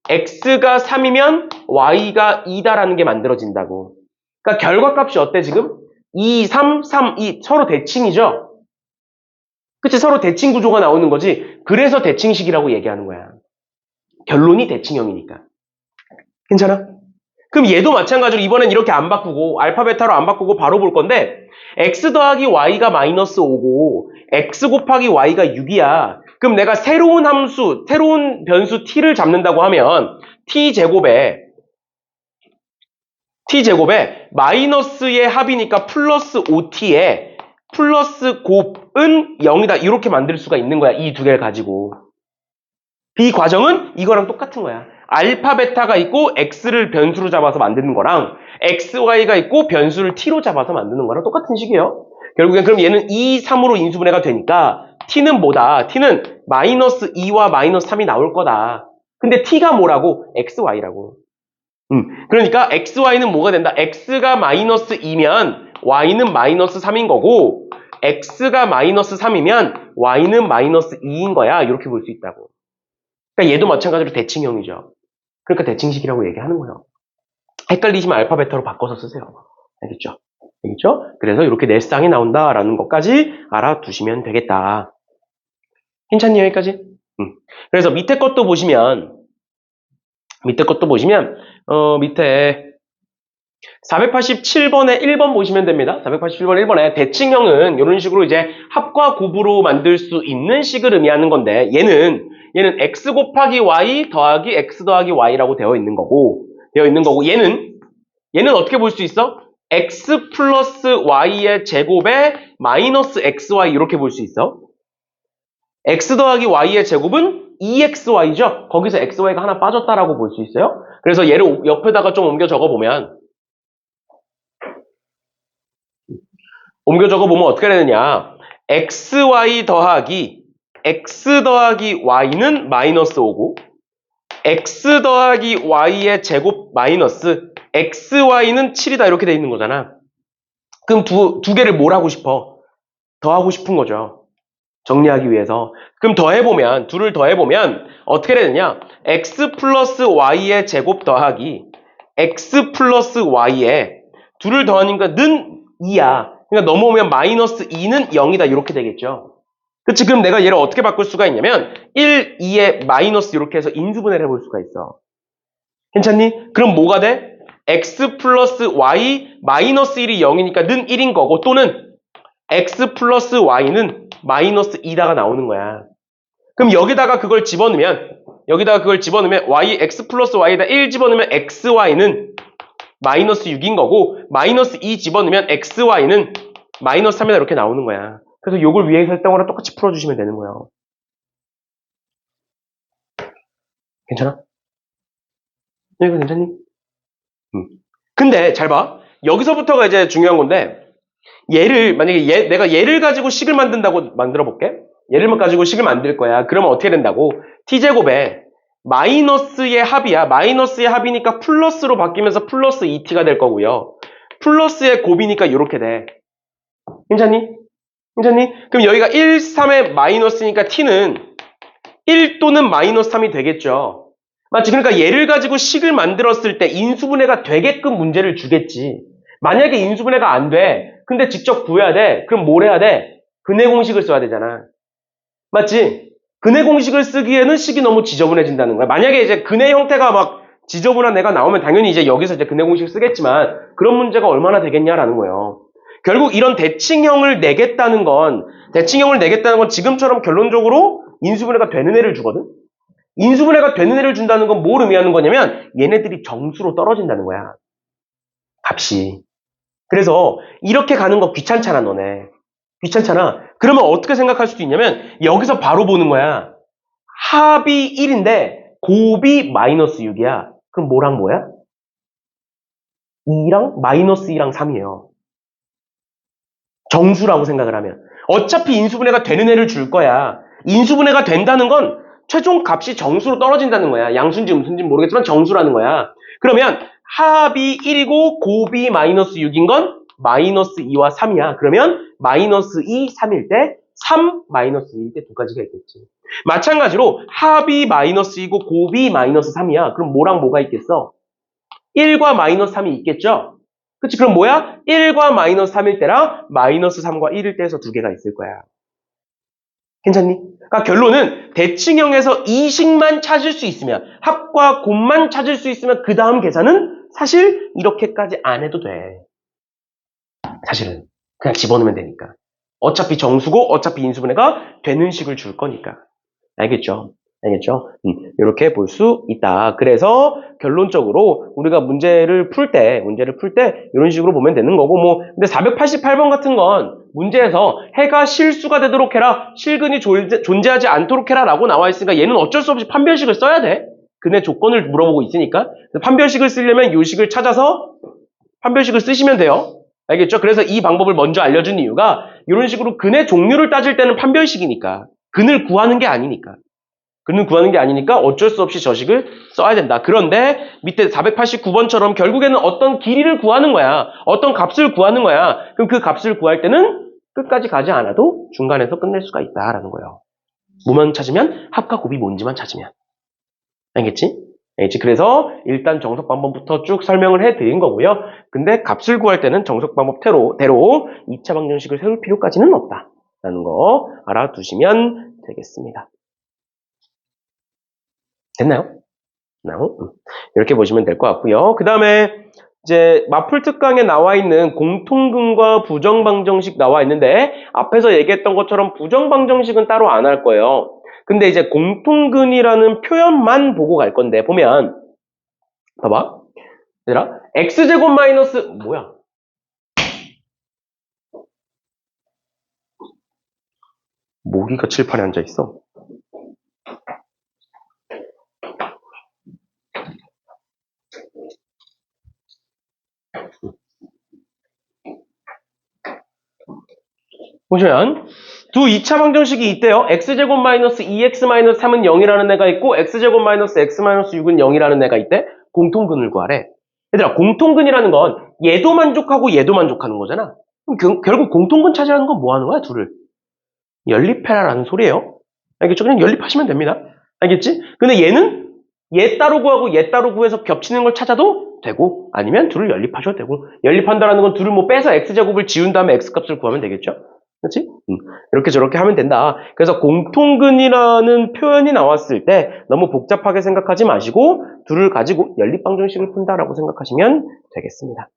x가 3이면 y가 2다라는 게 만들어진다고. 그러니까 결과값이 어때 지금? 2, 3, 3, 2 서로 대칭이죠? 그치? 서로 대칭 구조가 나오는 거지. 그래서 대칭식이라고 얘기하는 거야. 결론이 대칭형이니까. 괜찮아? 그럼 얘도 마찬가지로 이번엔 이렇게 안 바꾸고 알파 베타로 안 바꾸고 바로 볼 건데 x 더하기 y가 마이너스 5고 x 곱하기 y가 6이야. 그럼 내가 새로운 함수, 새로운 변수 t를 잡는다고 하면 t제곱에 마이너스의 합이니까 플러스 5t에 플러스 곱은 0이다. 이렇게 만들 수가 있는 거야. 이 두 개를 가지고. 이 과정은 이거랑 똑같은 거야. 알파 베타가 있고 x를 변수로 잡아서 만드는 거랑 xy가 있고 변수를 t로 잡아서 만드는 거랑 똑같은 식이에요. 결국엔 그럼 얘는 2, 3으로 인수분해가 되니까 t는 뭐다? t는 마이너스 2와 마이너스 3이 나올 거다. 근데 t가 뭐라고? xy라고. 그러니까 xy는 뭐가 된다? x가 마이너스 2면 y는 마이너스 3인 거고 x가 마이너스 3이면 y는 마이너스 2인 거야. 이렇게 볼 수 있다고. 그러니까 얘도 마찬가지로 대칭형이죠. 그러니까 대칭식이라고 얘기하는 거예요. 헷갈리시면 알파 베타로 바꿔서 쓰세요. 알겠죠? 알겠죠? 그래서 이렇게 네 쌍이 나온다라는 것까지 알아두시면 되겠다. 괜찮니 여기까지? 그래서 밑에 것도 보시면 밑에 487번에 1번 보시면 됩니다. 487번 1번에 대칭형은 이런 식으로 이제 합과 곱으로 만들 수 있는 식을 의미하는 건데 얘는 x 곱하기 y 더하기 x 더하기 y라고 되어 있는 거고 얘는 어떻게 볼 수 있어? x 플러스 y의 제곱에 마이너스 xy 이렇게 볼 수 있어. x 더하기 y의 제곱은 2xy죠? 거기서 xy가 하나 빠졌다라고 볼 수 있어요. 그래서 얘를 옆에다가 좀 옮겨 적어보면 어떻게 되느냐? xy 더하기 x 더하기 y는 마이너스 5고 x 더하기 y의 제곱 마이너스 xy는 7이다 이렇게 돼 있는 거잖아. 그럼 두 개를 뭘 하고 싶어? 더하고 싶은 거죠. 정리하기 위해서. 그럼 더해보면, 둘을 더해보면 어떻게 되느냐? x 플러스 y의 제곱 더하기 x 플러스 y의 둘을 더하니까 는 2야. 그러니까 넘어오면 마이너스 2는 0이다 이렇게 되겠죠. 그치? 그럼 내가 얘를 어떻게 바꿀 수가 있냐면 1, 2에 마이너스 이렇게 해서 인수분해를 해볼 수가 있어. 괜찮니? 그럼 뭐가 돼? x 플러스 y 마이너스 1이 0이니까 는 1인 거고 또는 x 플러스 y는 마이너스 2다가 나오는 거야. 그럼 여기다가 그걸 집어넣으면 y x 플러스 y에다 1 집어넣으면 xy는 마이너스 6인 거고 마이너스 2 집어넣으면 xy는 마이너스 3이다 이렇게 나오는 거야. 그래서 요걸 위에 설정으로 똑같이 풀어주시면 되는 거예요. 괜찮아? 이거 괜찮니? 근데 잘 봐. 여기서부터가 이제 중요한 건데 얘를 만약에 내가 얘를 가지고 식을 만든다고 만들어 볼게. 얘를 가지고 식을 만들 거야. 그러면 어떻게 된다고? t제곱에 마이너스의 합이야. 마이너스의 합이니까 플러스로 바뀌면서 플러스 2t가 될 거고요. 플러스의 곱이니까 이렇게 돼. 괜찮니? 그럼 여기가 1, 3의 마이너스니까 t는 1 또는 마이너스 3이 되겠죠. 맞지? 그러니까 얘를 가지고 식을 만들었을 때 인수분해가 되게끔 문제를 주겠지. 만약에 인수분해가 안 돼. 근데 직접 구해야 돼. 그럼 뭘 해야 돼? 근해 공식을 써야 되잖아. 맞지? 근해 공식을 쓰기에는 식이 너무 지저분해진다는 거야. 만약에 이제 근해 형태가 막 지저분한 애가 나오면 당연히 이제 여기서 이제 근해 공식을 쓰겠지만 그런 문제가 얼마나 되겠냐라는 거예요. 결국 이런 대칭형을 내겠다는 건 지금처럼 결론적으로 인수분해가 되는 애를 주거든? 인수분해가 되는 애를 준다는 건 뭘 의미하는 거냐면 얘네들이 정수로 떨어진다는 거야. 값이. 그래서 이렇게 가는 거 귀찮잖아 너네. 귀찮잖아. 그러면 어떻게 생각할 수도 있냐면 여기서 바로 보는 거야. 합이 1인데 곱이 마이너스 6이야. 그럼 뭐랑 뭐야? 2랑 마이너스 2랑 3이에요. 정수라고 생각을 하면. 어차피 인수분해가 되는 애를 줄 거야. 인수분해가 된다는 건 최종 값이 정수로 떨어진다는 거야. 양수인지 음수인지 모르겠지만 정수라는 거야. 그러면 합이 1이고 곱이 마이너스 6인 건 마이너스 2와 3이야. 그러면 마이너스 2, 3일 때 3, 마이너스 2일 때 두 가지가 있겠지. 마찬가지로 합이 마이너스 2고 곱이 마이너스 3이야. 그럼 뭐랑 뭐가 있겠어? 1과 마이너스 3이 있겠죠? 그치? 그럼 뭐야? 1과 마이너스 3일 때랑 마이너스 3과 1일 때에서 두 개가 있을 거야. 괜찮니? 그러니까 결론은 대칭형에서 이식만 찾을 수 있으면 합과 곱만 찾을 수 있으면 그 다음 계산은 사실 이렇게까지 안 해도 돼. 사실은 그냥 집어넣으면 되니까. 어차피 정수고 어차피 인수분해가 되는 식을 줄 거니까. 알겠죠? 이렇게 볼 수 있다. 그래서 결론적으로 우리가 문제를 풀 때 이런 식으로 보면 되는 거고 근데 488번 같은 건 문제에서 해가 실수가 되도록 해라, 실근이 존재하지 않도록 해라 라고 나와 있으니까 얘는 어쩔 수 없이 판별식을 써야 돼. 근데 조건을 물어보고 있으니까 판별식을 쓰려면 이 식을 찾아서 판별식을 쓰시면 돼요. 알겠죠? 그래서 이 방법을 먼저 알려준 이유가 이런 식으로 근의 종류를 따질 때는 판별식이니까 근을 구하는 게 아니니까 어쩔 수 없이 저식을 써야 된다. 그런데 밑에 489번처럼 결국에는 어떤 길이를 구하는 거야. 어떤 값을 구하는 거야. 그럼 그 값을 구할 때는 끝까지 가지 않아도 중간에서 끝낼 수가 있다라는 거예요. 뭐만 찾으면? 합과 곱이 뭔지만 찾으면. 알겠지? 그래서 일단 정석 방법부터 쭉 설명을 해드린 거고요. 근데 값을 구할 때는 정석 방법대로 2차 방정식을 세울 필요까지는 없다라는 거 알아두시면 되겠습니다. 됐나요? 이렇게 보시면 될 것 같고요. 그 다음에 이제 마풀 특강에 나와 있는 공통근과 부정방정식 나와 있는데 앞에서 얘기했던 것처럼 부정방정식은 따로 안 할 거예요. 근데 이제 공통근이라는 표현만 보고 갈 건데 보면 봐봐. 얘들아 x제곱 마이너스 뭐야? 모기가 칠판에 앉아있어. 보시면 두 2차 방정식이 있대요. x제곱 마이너스 2x 마이너스 3은 0이라는 애가 있고 x제곱 마이너스 x 마이너스 6은 0이라는 애가 있대. 공통근을 구하래. 얘들아, 공통근이라는 건 얘도 만족하고 얘도 만족하는 거잖아. 그럼 결국 공통근 찾으라는 건 뭐 하는 거야, 둘을? 연립해라라는 소리예요. 알겠죠? 그냥 연립하시면 됩니다. 알겠지? 근데 얘는 얘 따로 구하고 얘 따로 구해서 겹치는 걸 찾아도 되고, 아니면 둘을 연립하셔도 되고, 연립한다라는 건 둘을 뭐 빼서 x제곱을 지운 다음에 x값을 구하면 되겠죠? 그렇지? 이렇게 저렇게 하면 된다. 그래서 공통근이라는 표현이 나왔을 때 너무 복잡하게 생각하지 마시고 둘을 가지고 연립방정식을 푼다라고 생각하시면 되겠습니다.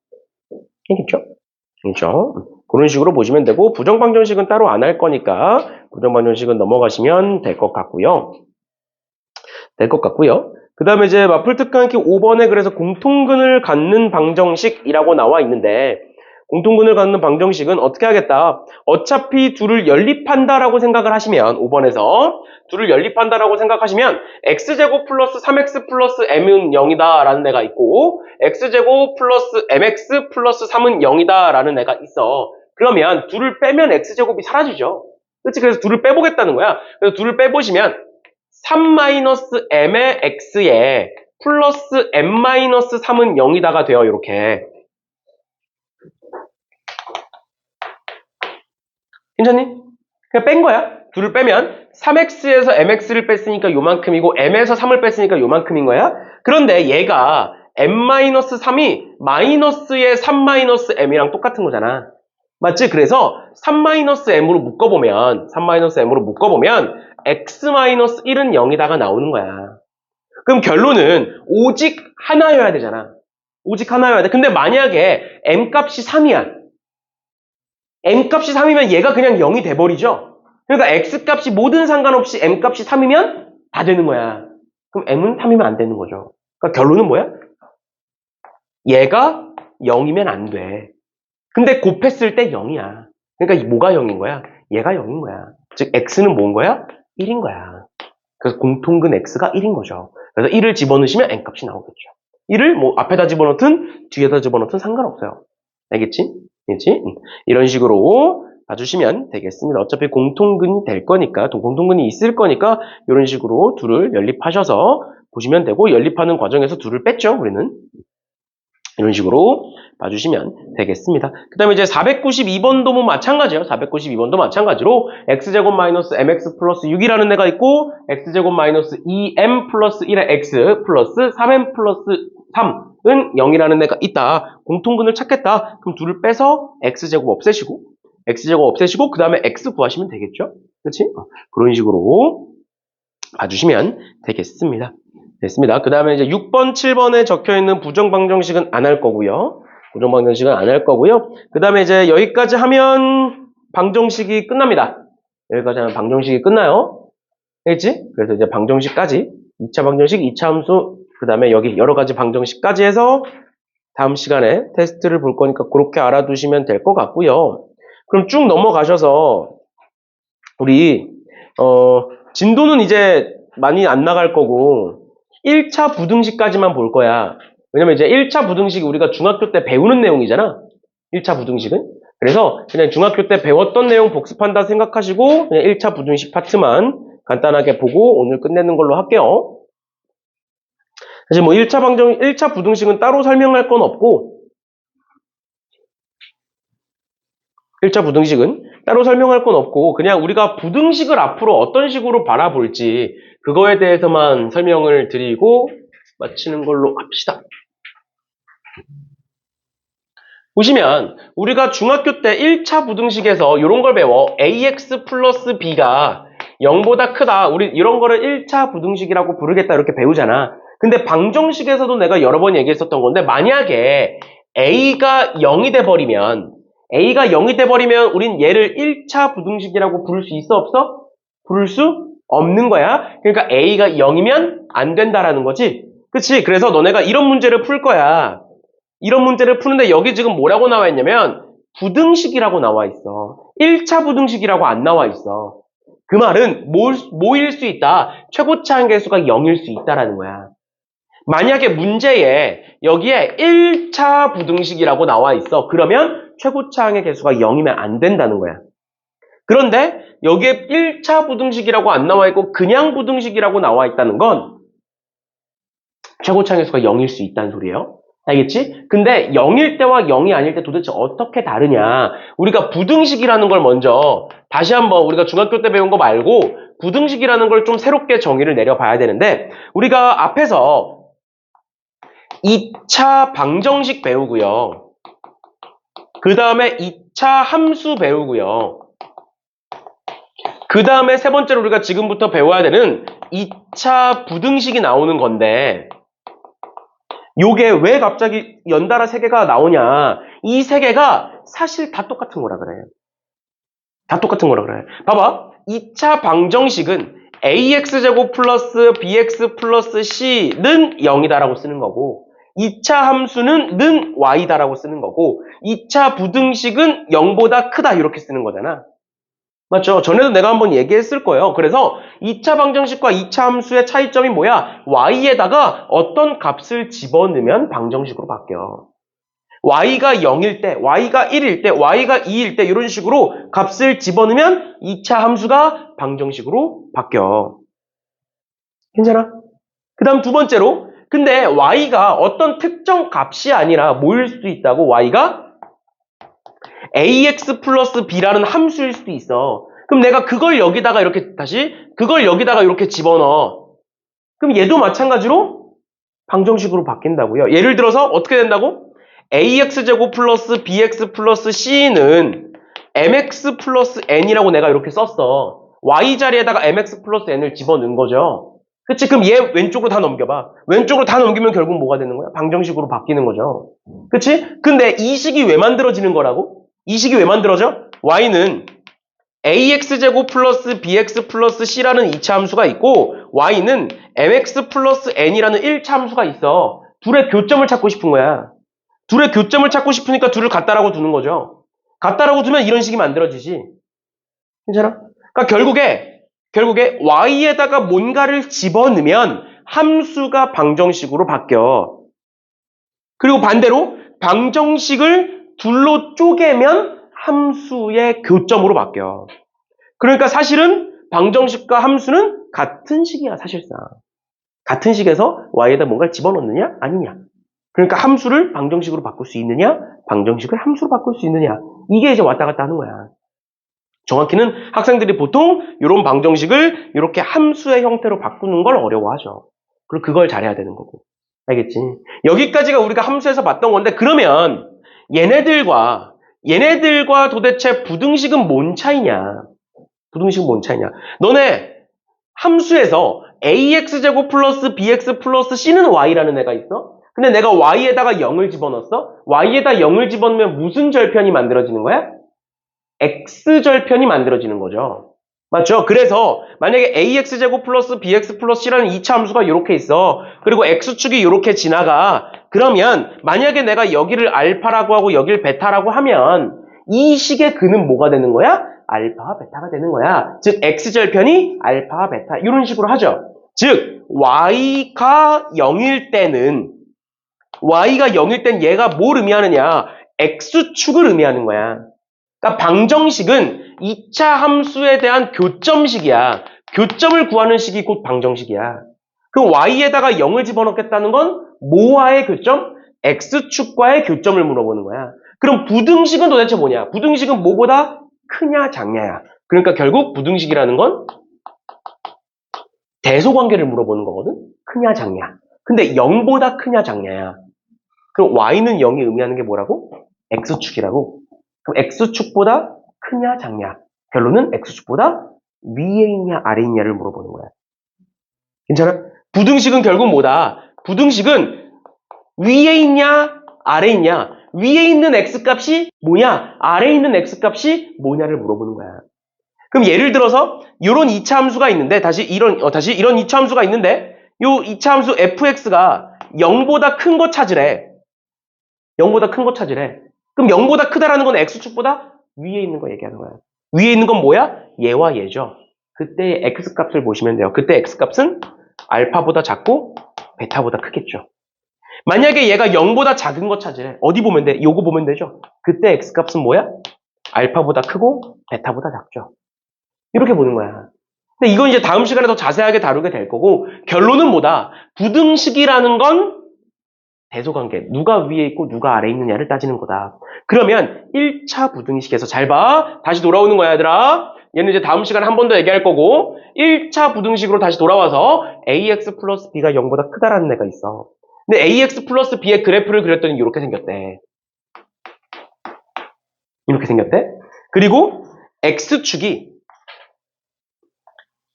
알겠죠? 그렇죠? 그런 식으로 보시면 되고 부정방정식은 따로 안 할 거니까 부정방정식은 넘어가시면 될 것 같고요. 그 다음에 이제 마플특강키 5번에 그래서 공통근을 갖는 방정식이라고 나와 있는데 공통근을 갖는 방정식은 어떻게 하겠다? 어차피 둘을 연립한다라고 생각을 하시면 5번에서 둘을 연립한다라고 생각하시면 x제곱 플러스 3x 플러스 m은 0이다 라는 애가 있고 x제곱 플러스 mx 플러스 3은 0이다 라는 애가 있어. 그러면 둘을 빼면 x제곱이 사라지죠. 그렇지? 그래서 둘을 빼보겠다는 거야. 그래서 둘을 빼보시면 3-m의 x에 플러스 m-3은 0이다가 돼요. 이렇게. 괜찮니? 그냥 뺀 거야. 둘을 빼면 3x에서 mx를 뺐으니까 요만큼이고 m에서 3을 뺐으니까 요만큼인 거야. 그런데 얘가 m-3이 마이너스의 3-m이랑 똑같은 거잖아. 맞지? 그래서 3-m으로 묶어보면 x-1은 0이다가 나오는 거야. 그럼 결론은 오직 하나여야 되잖아. 오직 하나여야 돼. 근데 만약에 m값이 3이야. m값이 3이면 얘가 그냥 0이 돼버리죠. 그러니까 x값이 뭐든 상관없이 m값이 3이면 다 되는 거야. 그럼 m은 3이면 안 되는 거죠. 그러니까 결론은 뭐야? 얘가 0이면 안 돼. 근데 곱했을 때 0이야. 그러니까 뭐가 0인 거야? 얘가 0인 거야. 즉 x는 뭔 거야? 1인 거야. 그래서 공통근 x가 1인 거죠. 그래서 1을 집어넣으시면 n값이 나오겠죠. 1을 뭐 앞에다 집어넣든 뒤에다 집어넣든 상관없어요. 알겠지? 알겠지? 이런 식으로 봐주시면 되겠습니다. 어차피 공통근이 될 거니까, 공통근이 있을 거니까 이런 식으로 둘을 연립하셔서 보시면 되고 연립하는 과정에서 둘을 뺐죠, 우리는. 이런 식으로 봐주시면 되겠습니다. 그 다음에 이제 492번도 뭐 마찬가지예요. 492번도 마찬가지로 x제곱 마이너스 mx 플러스 6이라는 애가 있고 x제곱 마이너스 2m 플러스 1의 x 플러스 3m 플러스 3은 0이라는 애가 있다. 공통근을 찾겠다. 그럼 둘을 빼서 x제곱 없애시고 그 다음에 x 구하시면 되겠죠? 그렇지? 그런 식으로 봐주시면 되겠습니다. 됐습니다. 그 다음에 이제 6번, 7번에 적혀있는 부정방정식은 안 할 거고요. 그 다음에 이제 여기까지 하면 방정식이 끝납니다. 여기까지 하면 방정식이 끝나요. 알겠지? 그래서 이제 방정식까지, 2차 방정식, 2차 함수, 그 다음에 여기 여러 가지 방정식까지 해서 다음 시간에 테스트를 볼 거니까 그렇게 알아두시면 될 것 같고요. 그럼 쭉 넘어가셔서 우리 진도는 이제 많이 안 나갈 거고 1차 부등식까지만 볼 거야. 왜냐면 이제 1차 부등식이 우리가 중학교 때 배우는 내용이잖아. 1차 부등식은. 그래서 그냥 중학교 때 배웠던 내용 복습한다 생각하시고 그냥 1차 부등식 파트만 간단하게 보고 오늘 끝내는 걸로 할게요. 사실 뭐 1차 부등식은 따로 설명할 건 없고 1차 부등식은 따로 설명할 건 없고 그냥 우리가 부등식을 앞으로 어떤 식으로 바라볼지 그거에 대해서만 설명을 드리고 마치는 걸로 합시다. 보시면 우리가 중학교 때 1차 부등식에서 이런 걸 배워. ax 플러스 b가 0보다 크다. 우리 이런 거를 1차 부등식이라고 부르겠다 이렇게 배우잖아. 근데 방정식에서도 내가 여러 번 얘기했었던 건데 만약에 a가 0이 돼버리면 우린 얘를 1차 부등식이라고 부를 수 있어 없어? 부를 수 없는 거야. 그러니까 a가 0이면 안 된다라는 거지. 그치? 그래서 너네가 이런 문제를 풀 거야. 이런 문제를 푸는데 여기 지금 뭐라고 나와 있냐면 부등식이라고 나와 있어. 1차 부등식이라고 안 나와 있어. 그 말은 뭐일 수 있다? 최고차 한계수가 0일 수 있다라는 거야. 만약에 문제에 여기에 1차 부등식이라고 나와 있어. 그러면 최고차 항의 개수가 0이면 안 된다는 거야. 그런데 여기에 1차 부등식이라고 안 나와 있고 그냥 부등식이라고 나와 있다는 건 최고차 항의 개수가 0일 수 있다는 소리예요. 알겠지? 근데 0일 때와 0이 아닐 때 도대체 어떻게 다르냐? 우리가 부등식이라는 걸 먼저 다시 한번 우리가 중학교 때 배운 거 말고 부등식이라는 걸 좀 새롭게 정의를 내려봐야 되는데 우리가 앞에서 2차 방정식 배우고요. 그 다음에 2차 함수 배우고요. 그 다음에 세 번째로 우리가 지금부터 배워야 되는 2차 부등식이 나오는 건데 요게 왜 갑자기 연달아 세 개가 나오냐. 이 세 개가 사실 다 똑같은 거라 그래. 다 똑같은 거라 그래. 봐봐. 2차 방정식은 ax제곱 플러스 bx 플러스 c는 0이다라고 쓰는 거고 2차 함수는 는 y다라고 쓰는 거고 2차 부등식은 0보다 크다 이렇게 쓰는 거잖아. 맞죠? 전에도 내가 한번 얘기했을 거예요. 그래서 2차 방정식과 2차 함수의 차이점이 뭐야? y에다가 어떤 값을 집어넣으면 방정식으로 바뀌어. y가 0일 때, y가 1일 때, y가 2일 때 이런 식으로 값을 집어넣으면 2차 함수가 방정식으로 바뀌어. 괜찮아? 그 다음 두 번째로 근데 y가 어떤 특정 값이 아니라 뭐일 수도 있다고? y가 ax 플러스 b라는 함수일 수도 있어. 그럼 내가 그걸 여기다가 이렇게 그걸 여기다가 이렇게 집어넣어. 그럼 얘도 마찬가지로 방정식으로 바뀐다고요. 예를 들어서 어떻게 된다고? ax제곱 플러스 bx 플러스 c는 mx 플러스 n이라고 내가 이렇게 썼어. y 자리에다가 mx 플러스 n을 집어넣은 거죠. 그치? 그럼 얘 왼쪽으로 다 넘겨봐. 왼쪽으로 다 넘기면 결국 뭐가 되는 거야? 방정식으로 바뀌는 거죠. 그치? 근데 이 식이 왜 만들어지는 거라고? 이 식이 왜 만들어져? y는 ax제곱 플러스 bx 플러스 c라는 2차 함수가 있고 y는 mx 플러스 n이라는 1차 함수가 있어. 둘의 교점을 찾고 싶은 거야. 둘의 교점을 찾고 싶으니까 둘을 같다라고 두는 거죠. 같다라고 두면 이런 식이 만들어지지. 괜찮아? 그러니까 결국에 y에다가 뭔가를 집어넣으면 함수가 방정식으로 바뀌어. 그리고 반대로 방정식을 둘로 쪼개면 함수의 교점으로 바뀌어. 그러니까 사실은 방정식과 함수는 같은 식이야, 사실상. 같은 식에서 y에다 뭔가를 집어넣느냐, 아니냐. 그러니까 함수를 방정식으로 바꿀 수 있느냐, 방정식을 함수로 바꿀 수 있느냐. 이게 이제 왔다 갔다 하는 거야. 정확히는 학생들이 보통 이런 방정식을 이렇게 함수의 형태로 바꾸는 걸 어려워하죠. 그리고 그걸 잘해야 되는 거고. 알겠지? 여기까지가 우리가 함수에서 봤던 건데 그러면 얘네들과 도대체 부등식은 뭔 차이냐? 부등식은 뭔 차이냐? 너네 함수에서 ax제곱 플러스 bx 플러스 c는 y라는 애가 있어? 근데 내가 y에다가 0을 집어넣었어? y에다 0을 집어넣으면 무슨 절편이 만들어지는 거야? x절편이 만들어지는 거죠. 맞죠? 그래서 만약에 ax제곱 플러스 bx 플러스 c라는 2차 함수가 이렇게 있어. 그리고 x축이 이렇게 지나가. 그러면 만약에 내가 여기를 알파라고 하고 여기를 베타라고 하면 이 식의 근은 뭐가 되는 거야? 알파와 베타가 되는 거야. 즉 x절편이 알파와 베타 이런 식으로 하죠. 즉 y가 0일 때는 얘가 뭘 의미하느냐? x축을 의미하는 거야. 그러니까 방정식은 2차 함수에 대한 교점식이야. 교점을 구하는 식이 곧 방정식이야. 그럼 y에다가 0을 집어넣겠다는 건 뭐와의 교점? x축과의 교점을 물어보는 거야. 그럼 부등식은 도대체 뭐냐? 부등식은 뭐보다 크냐 작냐야. 그러니까 결국 부등식이라는 건 대소관계를 물어보는 거거든? 크냐 작냐. 근데 0보다 크냐 작냐야. 그럼 y는 0이 의미하는 게 뭐라고? x축이라고. 그럼 x축보다 크냐 작냐. 결론은 x축보다 위에 있냐 아래에 있냐를 물어보는 거야. 괜찮아? 부등식은 결국 뭐다? 부등식은 위에 있냐 아래에 있냐. 위에 있는 x값이 뭐냐 아래에 있는 x값이 뭐냐를 물어보는 거야. 그럼 예를 들어서 이런 2차 함수가 있는데 이런 2차 함수가 있는데 이 2차 함수 fx가 0보다 큰 거 찾으래. 0보다 큰 거 찾으래. 그럼 0보다 크다라는 건 x축보다 위에 있는 거 얘기하는 거야. 위에 있는 건 뭐야? 얘와 얘죠. 그때 x값을 보시면 돼요. 그때 x값은 알파보다 작고 베타보다 크겠죠. 만약에 얘가 0보다 작은 거 찾으래. 어디 보면 돼? 요거 보면 되죠. 그때 x값은 뭐야? 알파보다 크고 베타보다 작죠. 이렇게 보는 거야. 근데 이건 이제 다음 시간에 더 자세하게 다루게 될 거고 결론은 뭐다? 부등식이라는 건 대소관계. 누가 위에 있고 누가 아래에 있느냐를 따지는 거다. 그러면 1차 부등식에서 잘 봐. 다시 돌아오는 거야, 얘들아. 얘는 이제 다음 시간에 한 번 더 얘기할 거고 1차 부등식으로 다시 돌아와서 ax 플러스 b가 0보다 크다라는 애가 있어. 근데 ax 플러스 b의 그래프를 그렸더니 이렇게 생겼대. 이렇게 생겼대. 그리고 x축이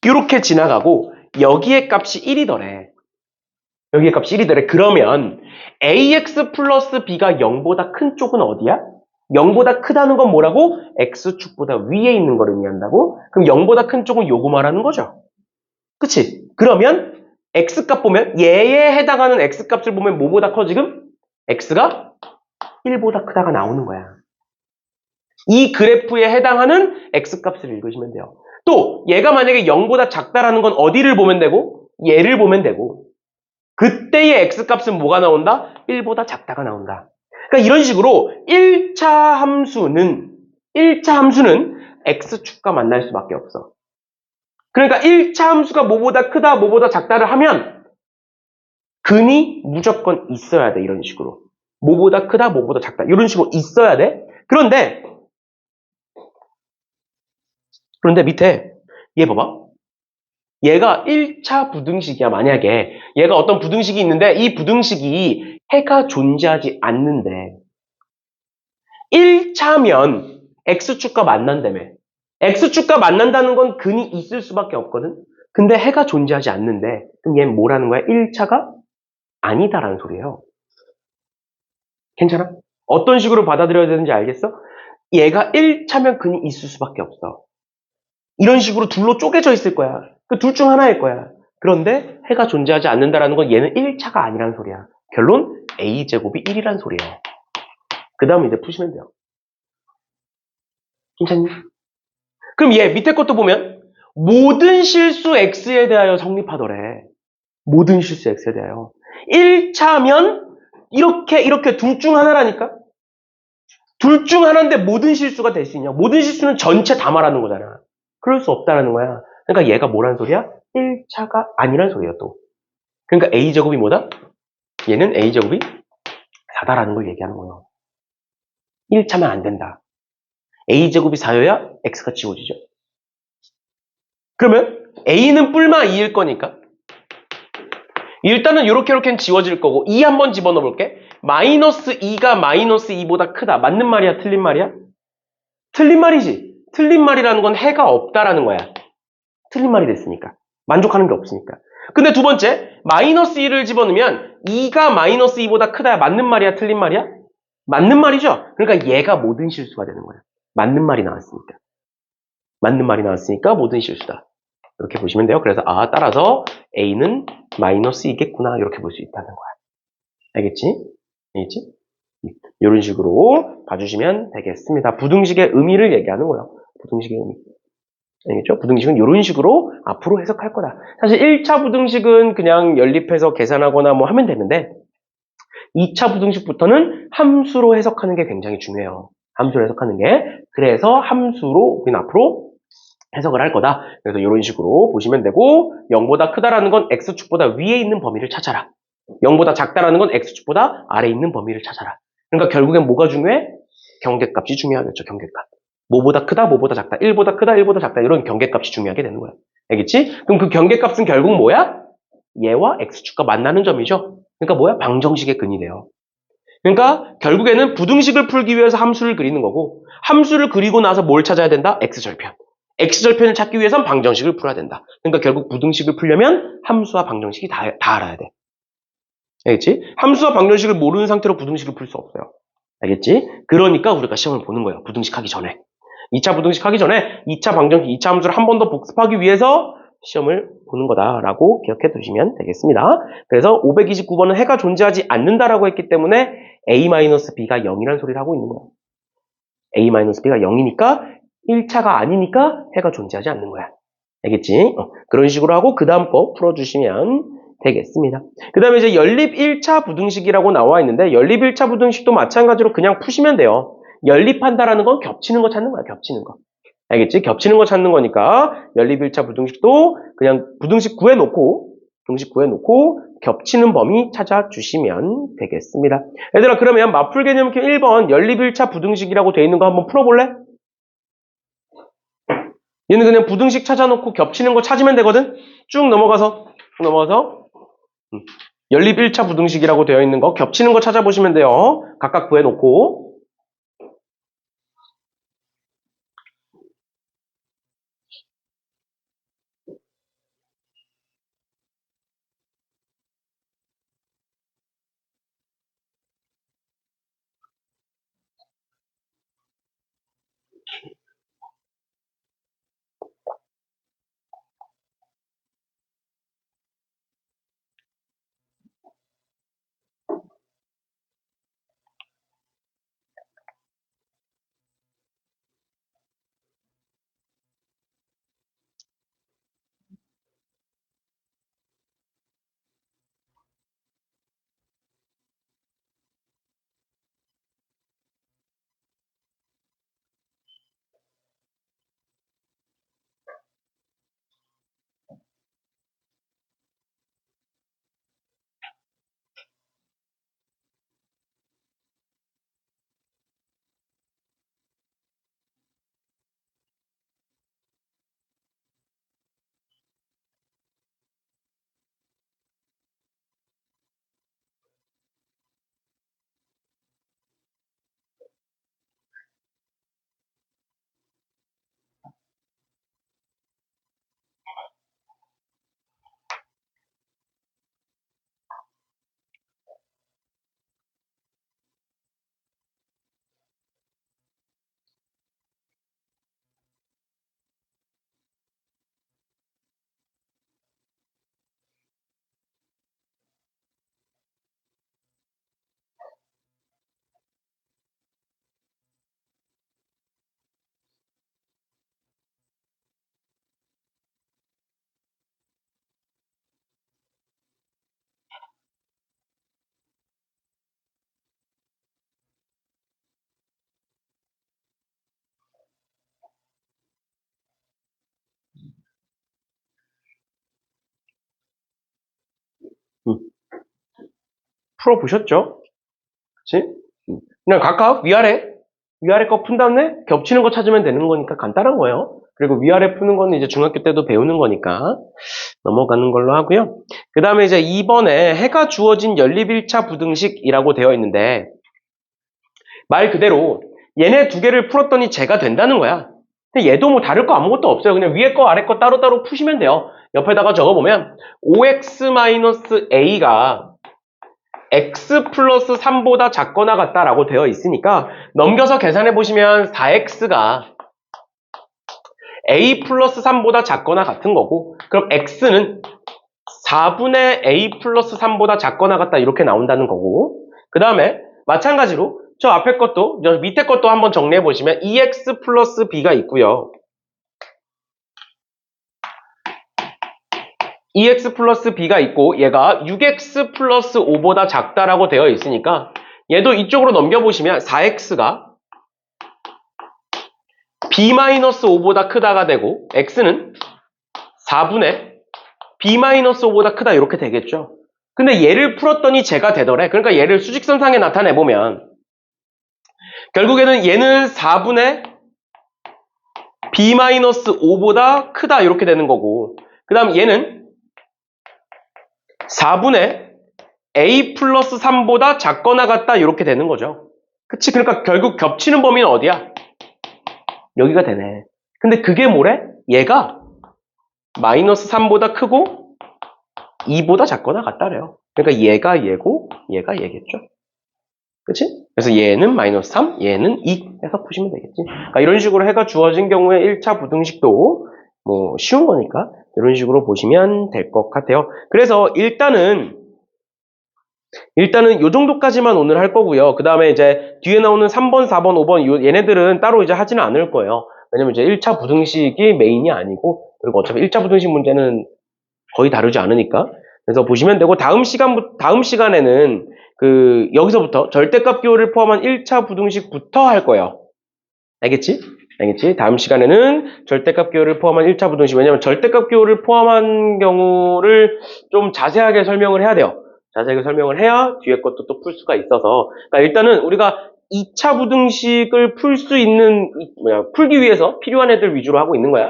이렇게 지나가고 여기에 값이 1이더래. 여기에 값이 1이더래. 그러면 ax 플러스 b가 0보다 큰 쪽은 어디야? 0보다 크다는 건 뭐라고? x축보다 위에 있는 걸 의미한다고? 그럼 0보다 큰 쪽은 요거 말하는 거죠. 그치? 그러면 x값 보면 얘에 해당하는 x값을 보면 뭐보다 커 지금? x가 1보다 크다가 나오는 거야. 이 그래프에 해당하는 x값을 읽으시면 돼요. 또 얘가 만약에 0보다 작다라는 건 어디를 보면 되고? 얘를 보면 되고 그때의 x값은 뭐가 나온다? 1보다 작다가 나온다. 그러니까 이런 식으로 1차 함수는 x축과 만날 수밖에 없어. 그러니까 1차 함수가 뭐보다 크다, 뭐보다 작다를 하면 근이 무조건 있어야 돼. 이런 식으로. 뭐보다 크다, 뭐보다 작다. 이런 식으로 있어야 돼. 그런데 밑에 얘 봐봐. 얘가 1차 부등식이야. 만약에 얘가 어떤 부등식이 있는데 이 부등식이 해가 존재하지 않는데 1차면 x축과 만난다며. x축과 만난다는 건 근이 있을 수밖에 없거든. 근데 해가 존재하지 않는데 그럼 얘는 뭐라는 거야? 1차가 아니다라는 소리예요. 괜찮아? 어떤 식으로 받아들여야 되는지 알겠어? 얘가 1차면 근이 있을 수밖에 없어. 이런 식으로 둘로 쪼개져 있을 거야. 그 둘 중 하나일 거야. 그런데 해가 존재하지 않는다라는 건 얘는 1차가 아니란 소리야. 결론 a제곱이 1이란 소리예요. 그 다음에 이제 푸시면 돼요. 괜찮니? 그럼 얘 밑에 것도 보면 모든 실수 x에 대하여 성립하더래. 모든 실수 x에 대하여. 1차면 이렇게 둘 중 하나라니까? 둘 중 하나인데 모든 실수가 될 수 있냐? 모든 실수는 전체 다 말하는 거잖아. 그럴 수 없다라는 거야. 그러니까 얘가 뭐라는 소리야? 1차가 아니란 소리야 또. 그러니까 a제곱이 뭐다? 얘는 a제곱이 4다라는 걸 얘기하는 거예요. 1차면 안 된다. a제곱이 4여야 x가 지워지죠. 그러면 a는 뿔마 2일 거니까 일단은 이렇게는 지워질 거고 2 한번 집어넣어 볼게. 마이너스 2가 마이너스 2보다 크다. 맞는 말이야? 틀린 말이야? 틀린 말이지. 틀린 말이라는 건 해가 없다라는 거야. 틀린 말이 됐으니까. 만족하는 게 없으니까. 근데 두 번째, 마이너스 2를 집어넣으면 2가 마이너스 2보다 크다야. 맞는 말이야? 틀린 말이야? 맞는 말이죠? 그러니까 얘가 모든 실수가 되는 거야. 맞는 말이 나왔으니까. 맞는 말이 나왔으니까 모든 실수다. 이렇게 보시면 돼요. 그래서 따라서 A는 마이너스 2겠구나. 이렇게 볼 수 있다는 거야. 알겠지? 알겠지? 이런 식으로 봐주시면 되겠습니다. 부등식의 의미를 얘기하는 거예요. 부등식의 의미. 알겠죠? 부등식은 이런 식으로 앞으로 해석할 거다. 사실 1차 부등식은 그냥 연립해서 계산하거나 뭐 하면 되는데 2차 부등식부터는 함수로 해석하는 게 굉장히 중요해요. 함수로 해석하는 게. 그래서 함수로 우리는 앞으로 해석을 할 거다. 그래서 이런 식으로 보시면 되고 0보다 크다라는 건 x축보다 위에 있는 범위를 찾아라. 0보다 작다라는 건 x축보다 아래에 있는 범위를 찾아라. 그러니까 결국엔 뭐가 중요해? 경계값이 중요하겠죠. 경계값. 뭐보다 크다, 뭐보다 작다. 1보다 크다, 1보다 작다. 이런 경계값이 중요하게 되는 거야. 알겠지? 그럼 그 경계값은 결국 뭐야? 얘와 x축과 만나는 점이죠. 그러니까 뭐야? 방정식의 근이 돼요. 그러니까 결국에는 부등식을 풀기 위해서 함수를 그리는 거고 함수를 그리고 나서 뭘 찾아야 된다? x절편. x절편을 찾기 위해선 방정식을 풀어야 된다. 그러니까 결국 부등식을 풀려면 함수와 방정식이 다 알아야 돼. 알겠지? 함수와 방정식을 모르는 상태로 부등식을 풀 수 없어요. 알겠지? 그러니까 우리가 시험을 보는 거예요. 부등식 하기 전에. 2차 부등식 하기 전에 2차 방정식, 2차 함수를 한 번 더 복습하기 위해서 시험을 보는 거다라고 기억해 두시면 되겠습니다. 그래서 529번은 해가 존재하지 않는다라고 했기 때문에 a-b가 0이라는 소리를 하고 있는 거예요. a-b가 0이니까 1차가 아니니까 해가 존재하지 않는 거야. 알겠지? 그런 식으로 하고 그 다음 거 풀어주시면 되겠습니다. 그 다음에 이제 연립 1차 부등식이라고 나와 있는데 연립 1차 부등식도 마찬가지로 그냥 푸시면 돼요. 연립한다라는 건 겹치는 거 찾는 거야. 겹치는 거. 알겠지? 겹치는 거 찾는 거니까 연립 1차 부등식도 그냥 부등식 구해놓고 부등식 구해놓고 겹치는 범위 찾아주시면 되겠습니다. 얘들아, 그러면 맞풀 개념표 1번 연립 1차 부등식이라고 되어 있는 거 한번 풀어볼래? 얘는 그냥 부등식 찾아놓고 겹치는 거 찾으면 되거든? 쭉 넘어가서 연립 1차 부등식이라고 되어 있는 거 겹치는 거 찾아보시면 돼요. 각각 구해놓고. 풀어보셨죠? 그치? 그냥 각각 위아래 거 푼 다음에 겹치는 거 찾으면 되는 거니까 간단한 거예요. 그리고 위아래 푸는 거는 이제 중학교 때도 배우는 거니까 넘어가는 걸로 하고요. 그 다음에 이제 2번에 해가 주어진 연립 1차 부등식이라고 되어 있는데 말 그대로 얘네 두 개를 풀었더니 제가 된다는 거야. 근데 얘도 뭐 다를 거 아무것도 없어요. 그냥 위에 거 아래 거 따로따로 푸시면 돼요. 옆에다가 적어보면 5x-a가 x 플러스 3보다 작거나 같다라고 되어 있으니까 넘겨서 계산해 보시면 4x가 a 플러스 3보다 작거나 같은 거고 그럼 x는 4분의 a 플러스 3보다 작거나 같다 이렇게 나온다는 거고 그 다음에 마찬가지로 저 앞에 것도 저 밑에 것도 한번 정리해 보시면 2x 플러스 b가 있고요. 2x 플러스 b가 있고 얘가 6x 플러스 5보다 작다라고 되어 있으니까 얘도 이쪽으로 넘겨보시면 4x가 b-5보다 크다가 되고 x는 4분의 b-5보다 크다 이렇게 되겠죠. 근데 얘를 풀었더니 제가 되더래. 그러니까 얘를 수직선상에 나타내보면 결국에는 얘는 4분의 b-5보다 크다 이렇게 되는 거고 그 다음 얘는 4분의 a 플러스 3보다 작거나 같다 이렇게 되는 거죠. 그치? 그러니까 결국 겹치는 범위는 어디야? 여기가 되네. 근데 그게 뭐래? 얘가 마이너스 3보다 크고 2보다 작거나 같다래요. 그러니까 얘가 얘고 얘가 얘겠죠. 그치? 그래서 얘는 마이너스 3, 얘는 2 해서 푸시면 되겠지. 그러니까 이런 식으로 해가 주어진 경우에 1차 부등식도 뭐 쉬운 거니까 이런 식으로 보시면 될 것 같아요. 그래서 일단은 요 정도까지만 오늘 할 거고요. 그 다음에 이제 뒤에 나오는 3번, 4번, 5번 얘네들은 따로 이제 하지는 않을 거예요. 왜냐면 이제 1차 부등식이 메인이 아니고 그리고 어차피 1차 부등식 문제는 거의 다루지 않으니까 그래서 보시면 되고 다음 시간에는 여기서부터 절대값 기호를 포함한 1차 부등식부터 할 거예요. 알겠지? 알겠지? 다음 시간에는 절대값 기호를 포함한 1차 부등식. 왜냐면 절대값 기호를 포함한 경우를 좀 자세하게 설명을 해야 돼요. 자세하게 설명을 해야 뒤에 것도 또 풀 수가 있어서. 그러니까 일단은 우리가 2차 부등식을 풀 수 있는, 풀기 위해서 필요한 애들 위주로 하고 있는 거야.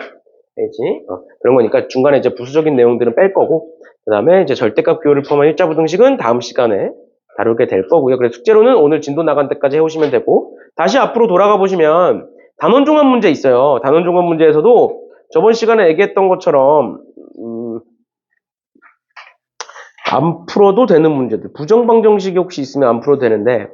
알겠지? 그런 거니까 중간에 이제 부수적인 내용들은 뺄 거고, 그 다음에 이제 절대값 기호를 포함한 1차 부등식은 다음 시간에 다루게 될 거고요. 그래서 숙제로는 오늘 진도 나간 때까지 해오시면 되고, 다시 앞으로 돌아가 보시면 단원 종합 문제 있어요. 단원 종합 문제에서도 저번 시간에 얘기했던 것처럼 안 풀어도 되는 문제들, 부정방정식이 혹시 있으면 안 풀어도 되는데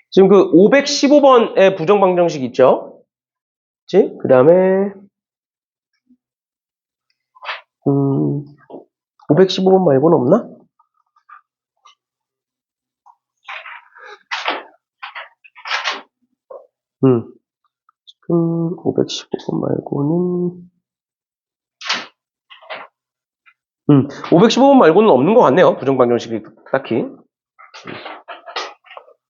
지금 그 515번의 부정방정식 있죠? 그치? 그 다음에 515번 말고는 없나? 지금 515번 말고는 515번 말고는 없는 것 같네요. 부정방정식이 딱히.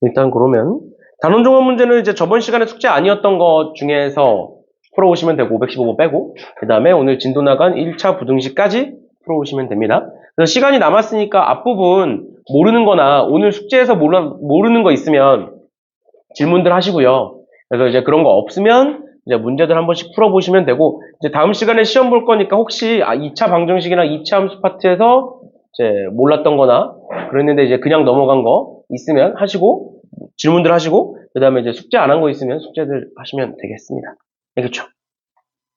일단 그러면 단원 종합 문제는 이제 저번 시간에 숙제 아니었던 것 중에서 풀어오시면 되고 515번 빼고 그 다음에 오늘 진도 나간 1차 부등식까지 풀어오시면 됩니다. 그래서 시간이 남았으니까 앞부분 모르는 거나 오늘 숙제에서 모르는 거 있으면 질문들 하시고요. 그래서 이제 그런 거 없으면 이제 문제들 한 번씩 풀어보시면 되고 이제 다음 시간에 시험 볼 거니까 혹시 2차 방정식이나 2차 함수 파트에서 이제 몰랐던 거나 그랬는데 이제 그냥 넘어간 거 있으면 하시고 질문들 하시고 그 다음에 이제 숙제 안 한 거 있으면 숙제들 하시면 되겠습니다. 알겠죠?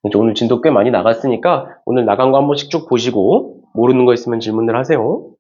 이제 오늘 진도 꽤 많이 나갔으니까 오늘 나간 거 한 번씩 쭉 보시고 모르는 거 있으면 질문들 하세요.